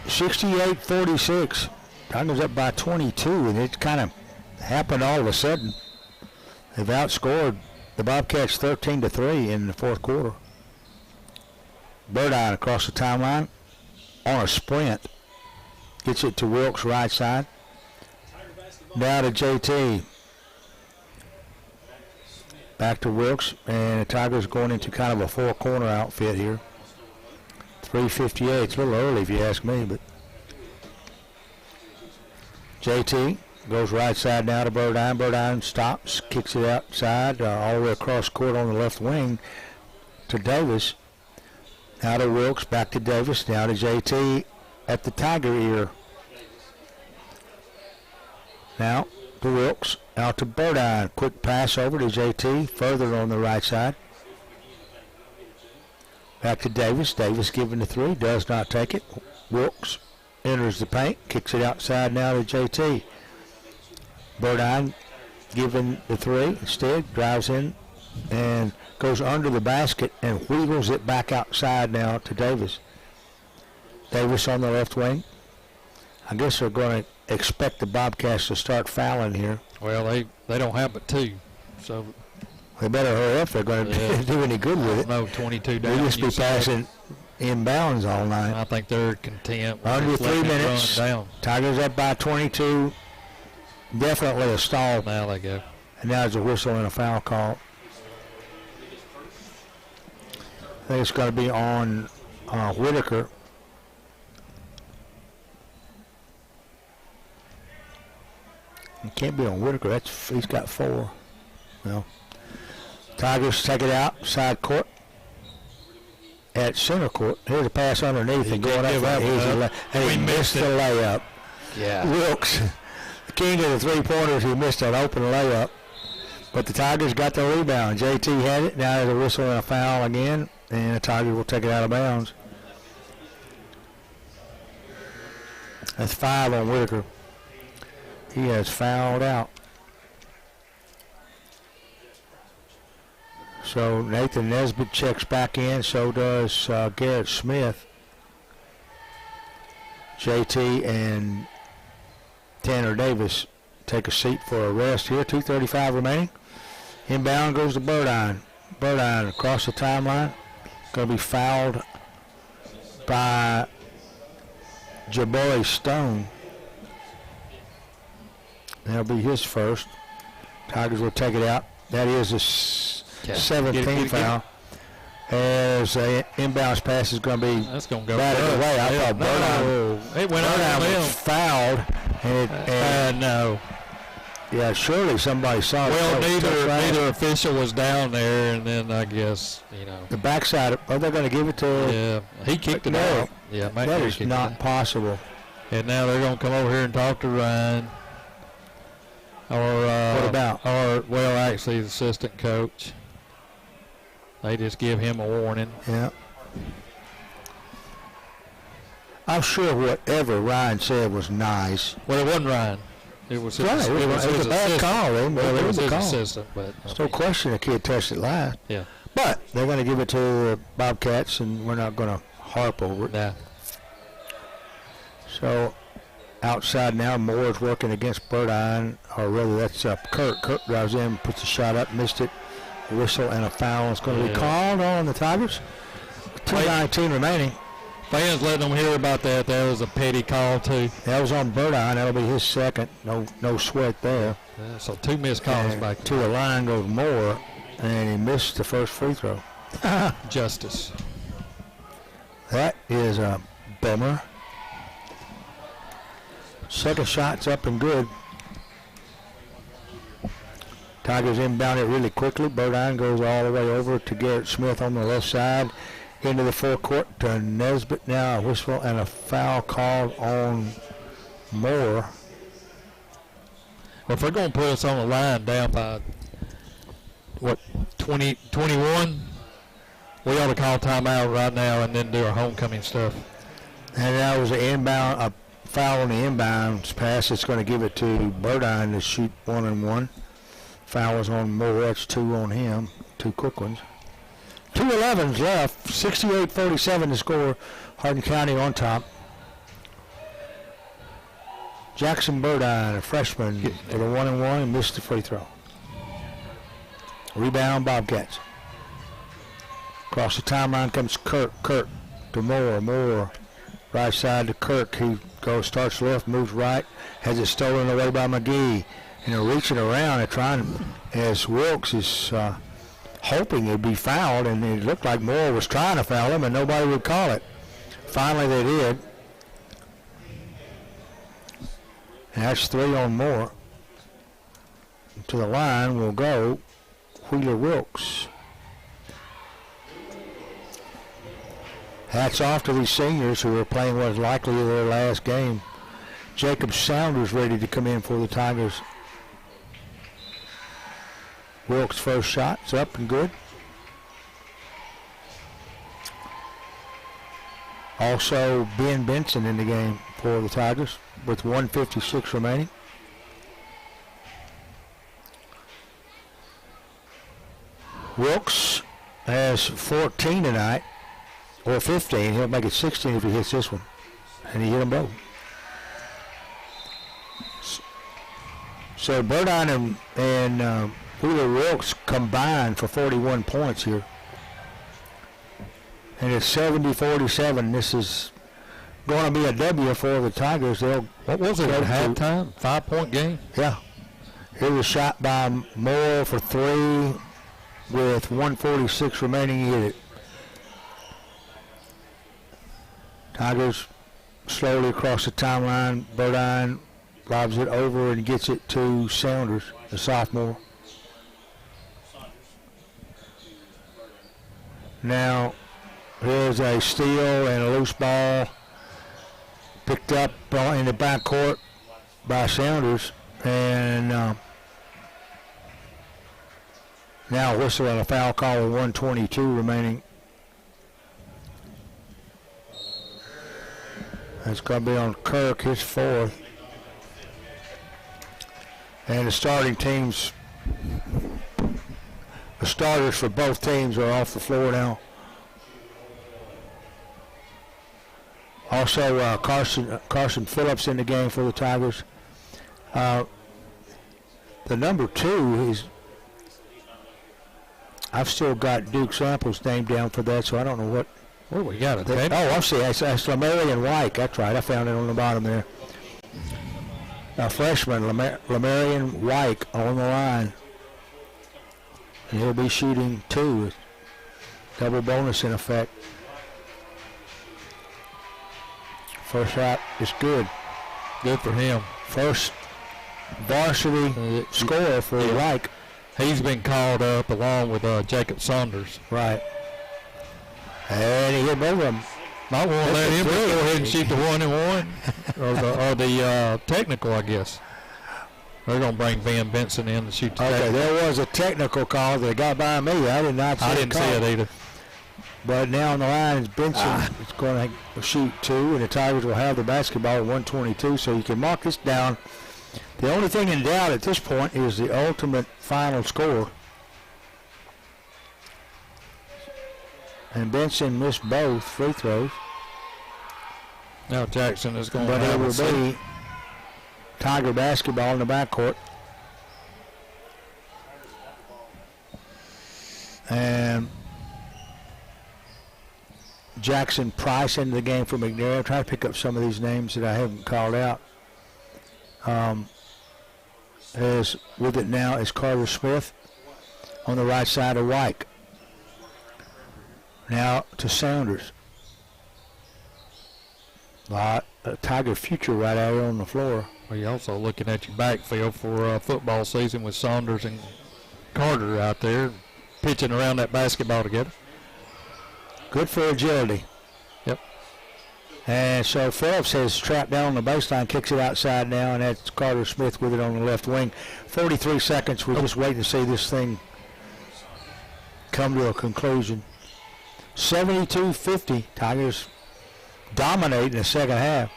A: 68-46. Tigers up by 22, and it kind of happened all of a sudden. They've outscored the Bobcats 13-3 in the fourth quarter. Burdine across the timeline on a sprint. Gets it to Wilkes right side. Now to JT. Back to Wilkes, and the Tigers going into kind of a four-corner outfit here. 3:58. It's a little early if you ask me, but JT goes right side now to Burdine. Burdine stops, kicks it outside, all the way across court on the left wing to Davis. Now to Wilkes, back to Davis, now to JT at the Tiger ear. Now to Wilkes, out to Burdine. Quick pass over to JT, further on the right side. Back to Davis. Davis giving the three. Does not take it. Wilkes enters the paint. Kicks it outside now to JT. Burdine giving the three. Instead, drives in and goes under the basket and wheels it back outside now to Davis. Davis on the left wing. I guess they're going to expect the Bobcats to start fouling here.
B: Well, they don't have but two, so
A: they better hurry up if they're going to do any good with it.
B: No, 22 down.
A: They just be passing inbounds all night.
B: I think they're content.
A: Under 3 minutes.
B: Down.
A: Tigers up by 22. Definitely a stall.
B: Now they go.
A: And now there's a whistle and a foul call. I think it's going to be on Whitaker. It can't be on Whitaker. He's got 4. Well, Tigers take it out, side court. At center court. Here's a pass underneath and going up that easy. And he missed the layup.
B: Yeah.
A: Wilkes, the king of the three-pointers, he missed an open layup. But the Tigers got the rebound. JT had it. Now there's a whistle and a foul again. And the Tigers will take it out of bounds. That's 5 on Whitaker. He has fouled out. So Nathan Nesbitt checks back in. So does Garrett Smith. JT and Tanner Davis take a seat for a rest here. 2:35 remaining. Inbound goes to Burdine. Burdine across the timeline. Going to be fouled by Jabari Stone. That'll be his first. Tigers will take it out. That is a 17th foul. As an inbounds pass is going to be batted away. I thought Burdine was fouled. And no. Yeah, surely somebody saw it.
B: Well, neither official was down there, and then I guess,
A: the backside, they're going to give it to
B: Yeah, he kicked it out. Yeah,
A: that is not possible.
B: And now they're going to come over here and talk to Ryan. Or
A: what about?
B: Or, well, actually, the assistant coach. They just give him a warning.
A: Yeah. I'm sure whatever Ryan said was nice.
B: Well, it wasn't Ryan. It was his,
A: right. It was a bad call.
B: Well, it was his assistant. But
A: there's no question the kid touched it last.
B: Yeah.
A: But they're going to give it to the Bobcats, and we're not going to harp over it.
B: Nah.
A: So outside now, Moore's working against Burdine, or rather that's Kurt. Kurt drives in, puts a shot up, missed it. A whistle and a foul is going to be called on the Tigers. 2:19 remaining.
B: Fans letting them hear about that. That was a petty call, too.
A: That was on Burdine. That'll be his second. No sweat there.
B: Yeah, so 2 missed calls
A: and
B: back
A: to the line goes Moore, and he missed the first free throw.
B: Justice.
A: That is a bummer. Second shot's up and good. Tigers inbound it really quickly. Burdine goes all the way over to Garrett Smith on the left side. Into the forecourt to Nesbitt. Now a whistle and a foul called on Moore.
B: Well, if they're going to put us on the line down by, 21, we ought to call timeout right now and then do our homecoming stuff.
A: And that was an inbound, a foul on the inbounds pass. It's going to give it to Burdine to shoot 1-and-1. Foul was on Moore. That's 2 on him. 2 quick ones. 2:11 left. 68-47 to score. Hardin County on top. Jackson Burdine, a freshman, for the 1-and-1 and missed the free throw. Rebound, Bobcats. Across the timeline comes Kirk. Kirk to Moore. Moore, right side to Kirk. He starts left, moves right, has it stolen away by McGee. And they're reaching around and trying, as Wilkes is hoping it'd be fouled, and it looked like Moore was trying to foul him, and nobody would call it. Finally, they did. And that's 3 on Moore. To the line will go Wheeler Wilkes. Hats off to these seniors who are playing what is likely their last game. Jacob Saunders ready to come in for the Tigers. Wilkes' first shot's up and good. Also, Ben Benson in the game for the Tigers with 1:56 remaining. Wilkes has 14 tonight, or 15. He'll make it 16 if he hits this one. And he hit them both. So Burdine and Wheeler Wilkes combined for 41 points here. And it's 70-47. This is going to be a W for the Tigers.
B: What was it at halftime? 5-point game?
A: Yeah. It was shot by Moore for 3 with 1:46 remaining. He hit it. Tigers slowly across the timeline. Burdine lobs it over and gets it to Saunders, the sophomore. Now, here's a steal and a loose ball picked up in the backcourt by Saunders. And now a whistle and a foul call with 1:22 remaining. That's going to be on Kirk, his 4th. And the starting teams, the starters for both teams are off the floor now. Also, Carson Phillips in the game for the Tigers. The number 2 is, I've still got Duke Samples named down for that, so I don't know what.
B: What we got?
A: I see. That's Lamarian White. That's right. I found it on the bottom there. A freshman, Lamarian White on the line. And he'll be shooting 2. Double bonus in effect. First shot is good.
B: Good for him.
A: First varsity scorer for White.
B: He's been called up along with Jacob Saunders.
A: Right. And he hit both of them.
B: Might want to let him go ahead and shoot the 1-and-1 or the technical, I guess. They're going to bring Van Benson in to shoot the technical.
A: There was a technical call that got by me. I did not see it.
B: I didn't see it either.
A: But now on the line is Benson. It's going to shoot 2, and the Tigers will have the basketball at 1:22, so you can mark this down. The only thing in doubt at this point is the ultimate final score. And Benson missed both free throws.
B: Now Jackson is going to
A: have it will be Tiger basketball in the backcourt. And Jackson Price into the game for McNairy. I'm trying to pick up some of these names that I haven't called out. As with it now is Carter Smith on the right side of White. Now to Saunders. Tiger future right out here on the floor.
B: Well, you're also looking at your backfield for football season with Saunders and Carter out there pitching around that basketball together.
A: Good for agility.
B: Yep.
A: And so Phelps has trapped down on the baseline, kicks it outside now, and that's Carter Smith with it on the left wing. 43 seconds. We're just waiting to see this thing come to a conclusion. 72-50. Tigers dominate in the second half.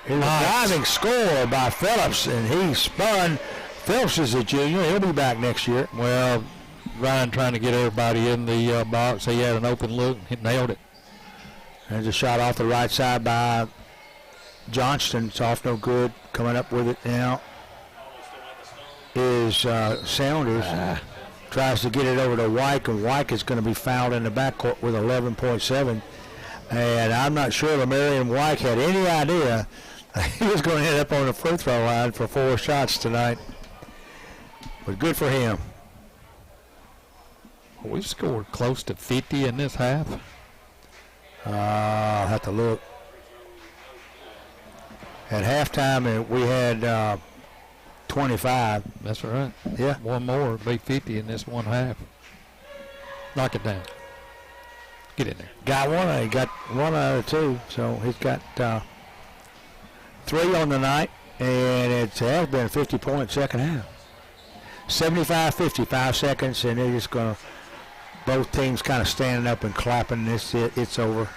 A: It was a driving score by Phillips, and he spun. Phillips is a junior. He'll be back next year.
B: Well, Ryan trying to get everybody in the box. He had an open look. He nailed it.
A: There's a shot off the right side by Johnston. It's off, no good. Coming up with it now is Saunders. Tries to get it over to Wyke, and Wyke is going to be fouled in the backcourt with 11.7. And I'm not sure Lamarion Wyke had any idea he was going to end up on the free throw line for 4 shots tonight. But good for him.
B: We've scored close to 50 in this half.
A: I'll have to look. At halftime, we had 25.
B: That's right.
A: Yeah.
B: One more would be 50 in this one half. Knock it down. Get in there.
A: Got one. He got 1 out of 2. So he's got 3 on the night, and it has been a 50-point second half. 75-50, 5 seconds, and they're just going to, both teams kind of standing up and clapping. It's over.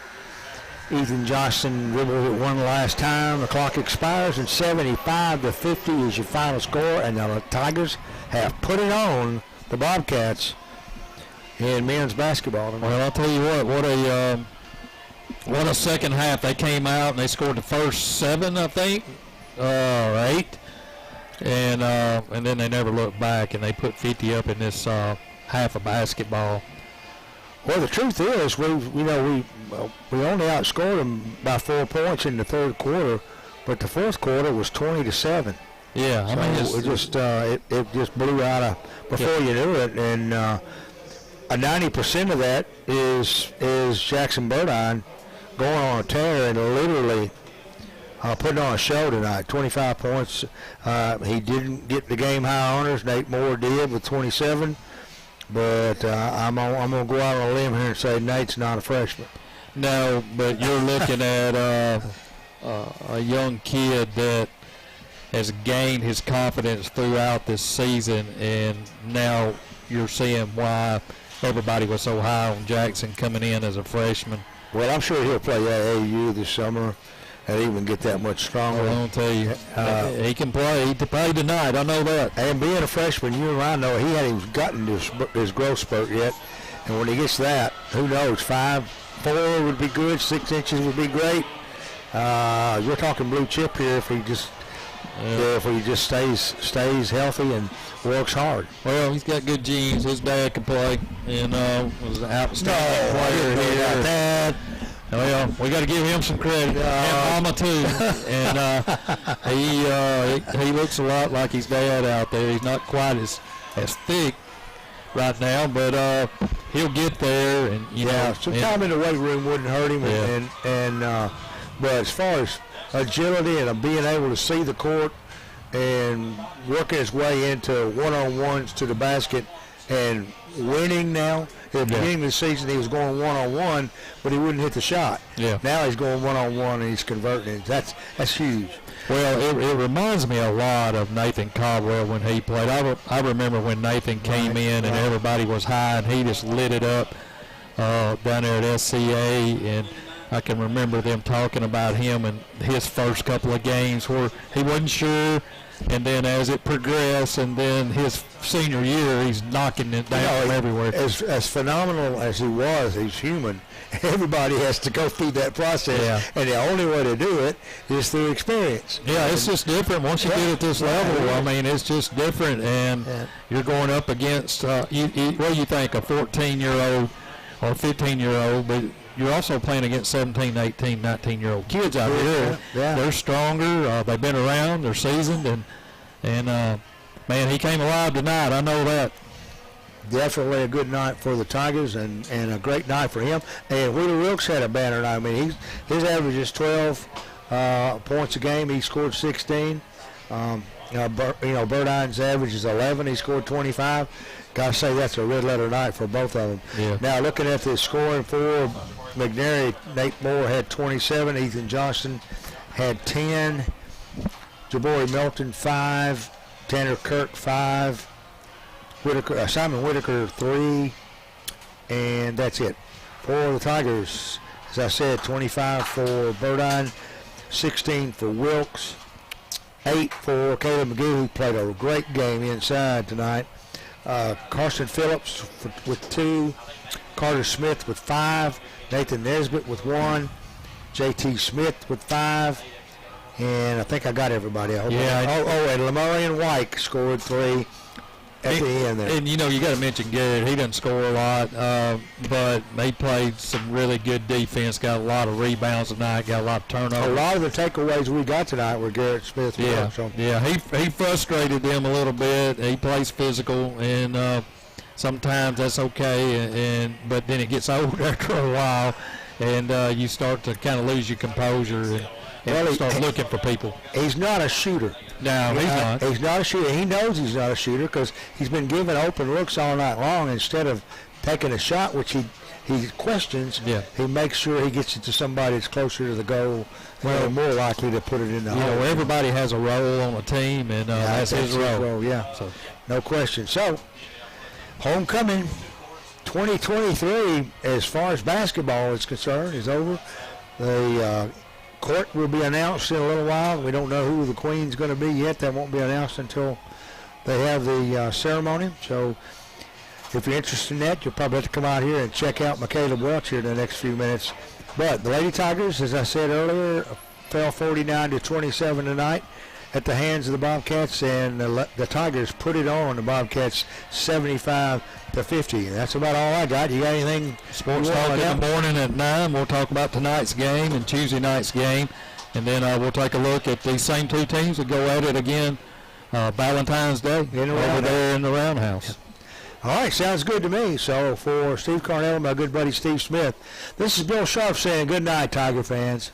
A: Ethan Johnston dribbled it one last time. The clock expires, and 75-50 is your final score, and the Tigers have put it on the Bobcats in men's basketball tonight.
B: Well, I'll tell you what a second half. They came out and they scored the first 7, I think, or 8, and then they never looked back, and they put 50 up in this half of basketball.
A: Well, the truth is, we only outscored them by 4 points in the third quarter, but the fourth quarter was 20-7.
B: Yeah, I mean,
A: it just blew out before you knew it, and 90% of that is Jackson Burdine going on a tear and literally putting on a show tonight. 25 points. He didn't get the game high honors. Nate Moore did with 27. But I'm going to go out on a limb here and say Nate's not a freshman.
B: No, but you're looking at a young kid that has gained his confidence throughout this season, and now you're seeing why everybody was so high on Jackson coming in as a freshman.
A: Well, I'm sure he'll play AAU this summer and even get that much stronger.
B: Well, I'll tell you, he can play. He can play tonight. I know that.
A: And being a freshman, you and I know he hadn't even gotten his growth spurt yet. And when he gets that, who knows? 5'4" would be good. 6 inches would be great. You're talking blue chip here if he just stays healthy and works hard.
B: Well, he's got good genes. His dad can play, and was an outstanding player here.
A: Dad.
B: Well, we got to give him some credit, and Mama too. And he looks a lot like his dad out there. He's not quite as thick right now, but he'll get there. And
A: some time in the weight room wouldn't hurt him.
B: Yeah.
A: But as far as agility and being able to see the court and working his way into one-on-ones to the basket and winning now. At the beginning of the season, he was going one-on-one, but he wouldn't hit the shot.
B: Yeah.
A: Now he's going one-on-one, and he's converting. That's huge.
B: Well, it reminds me a lot of Nathan Caldwell when he played. I remember when Nathan came in and everybody was high, and he just lit it up down there at SCA, and I can remember them talking about him and his first couple of games where he wasn't sure, and then as it progressed, and then his senior year, he's knocking it down everywhere.
A: As phenomenal as he was, he's human. Everybody has to go through that process, and the only way to do it is through experience.
B: Yeah, it's just different once you get at this level. I mean, it's just different, and you're going up against, what do you think, a 14-year-old or 15-year-old, but you're also playing against 17, 18, 19-year-old kids out here.
A: Yeah.
B: They're stronger. They've been around. They're seasoned. And man, he came alive tonight. I know that.
A: Definitely a good night for the Tigers and a great night for him. And Wheeler Wilkes had a banner night. I mean, his average is 12 points a game. He scored 16. Burdine's average is 11. He scored 25. Gotta say that's a red letter night for both of them.
B: Yeah.
A: Now looking at the scoring for McNairy, Nate Moore had 27. Ethan Johnston had 10. Jabari Milton 5. Tanner Kirk 5. Simon Whitaker 3. And that's it. For the Tigers, as I said, 25 for Burdine, 16 for Wilkes, 8 for Caleb McGee, who played a great game inside tonight. Carson Phillips with 2, Carter Smith with 5, Nathan Nesbitt with 1, J.T. Smith with 5, and I think I got everybody. And Lamarian White scored 3 at the end there.
B: And, you got to mention Garrett. He doesn't score a lot, but they played some really good defense, got a lot of rebounds tonight, got a lot of turnovers.
A: A lot of the takeaways we got tonight were Garrett Smith.
B: He frustrated them a little bit. He plays physical, and sometimes that's okay, but then it gets old after a while, and you start to kind of lose your composure and start looking for people.
A: He's not a shooter.
B: No, he's not.
A: He's not a shooter. He knows he's not a shooter because he's been given open looks all night long. Instead of taking a shot, which he questions, he makes sure he gets it to somebody that's closer to the goal. Well, more likely to put it in the hole.
B: Everybody has a role on a team, and that's his role.
A: So, no question. So, homecoming 2023, as far as basketball is concerned, is over. The court will be announced in a little while. We don't know who the queen's going to be yet. That won't be announced until they have the ceremony. So if you're interested in that, you'll probably have to come out here and check out Michaela Welch here in the next few minutes. But the Lady Tigers, as I said earlier, fell 49-27 tonight at the hands of the Bobcats, and the Tigers put it on the Bobcats 75-50. And that's about all I got. You got anything?
B: Sports Talk in the morning at 9. We'll talk about tonight's game and Tuesday night's game, and then we'll take a look at these same two teams that go at it again Valentine's Day over there in the Roundhouse.
A: All right, sounds good to me. So for Steve Carnell, my good buddy Steve Smith, this is Bill Sharp saying good night, Tiger fans.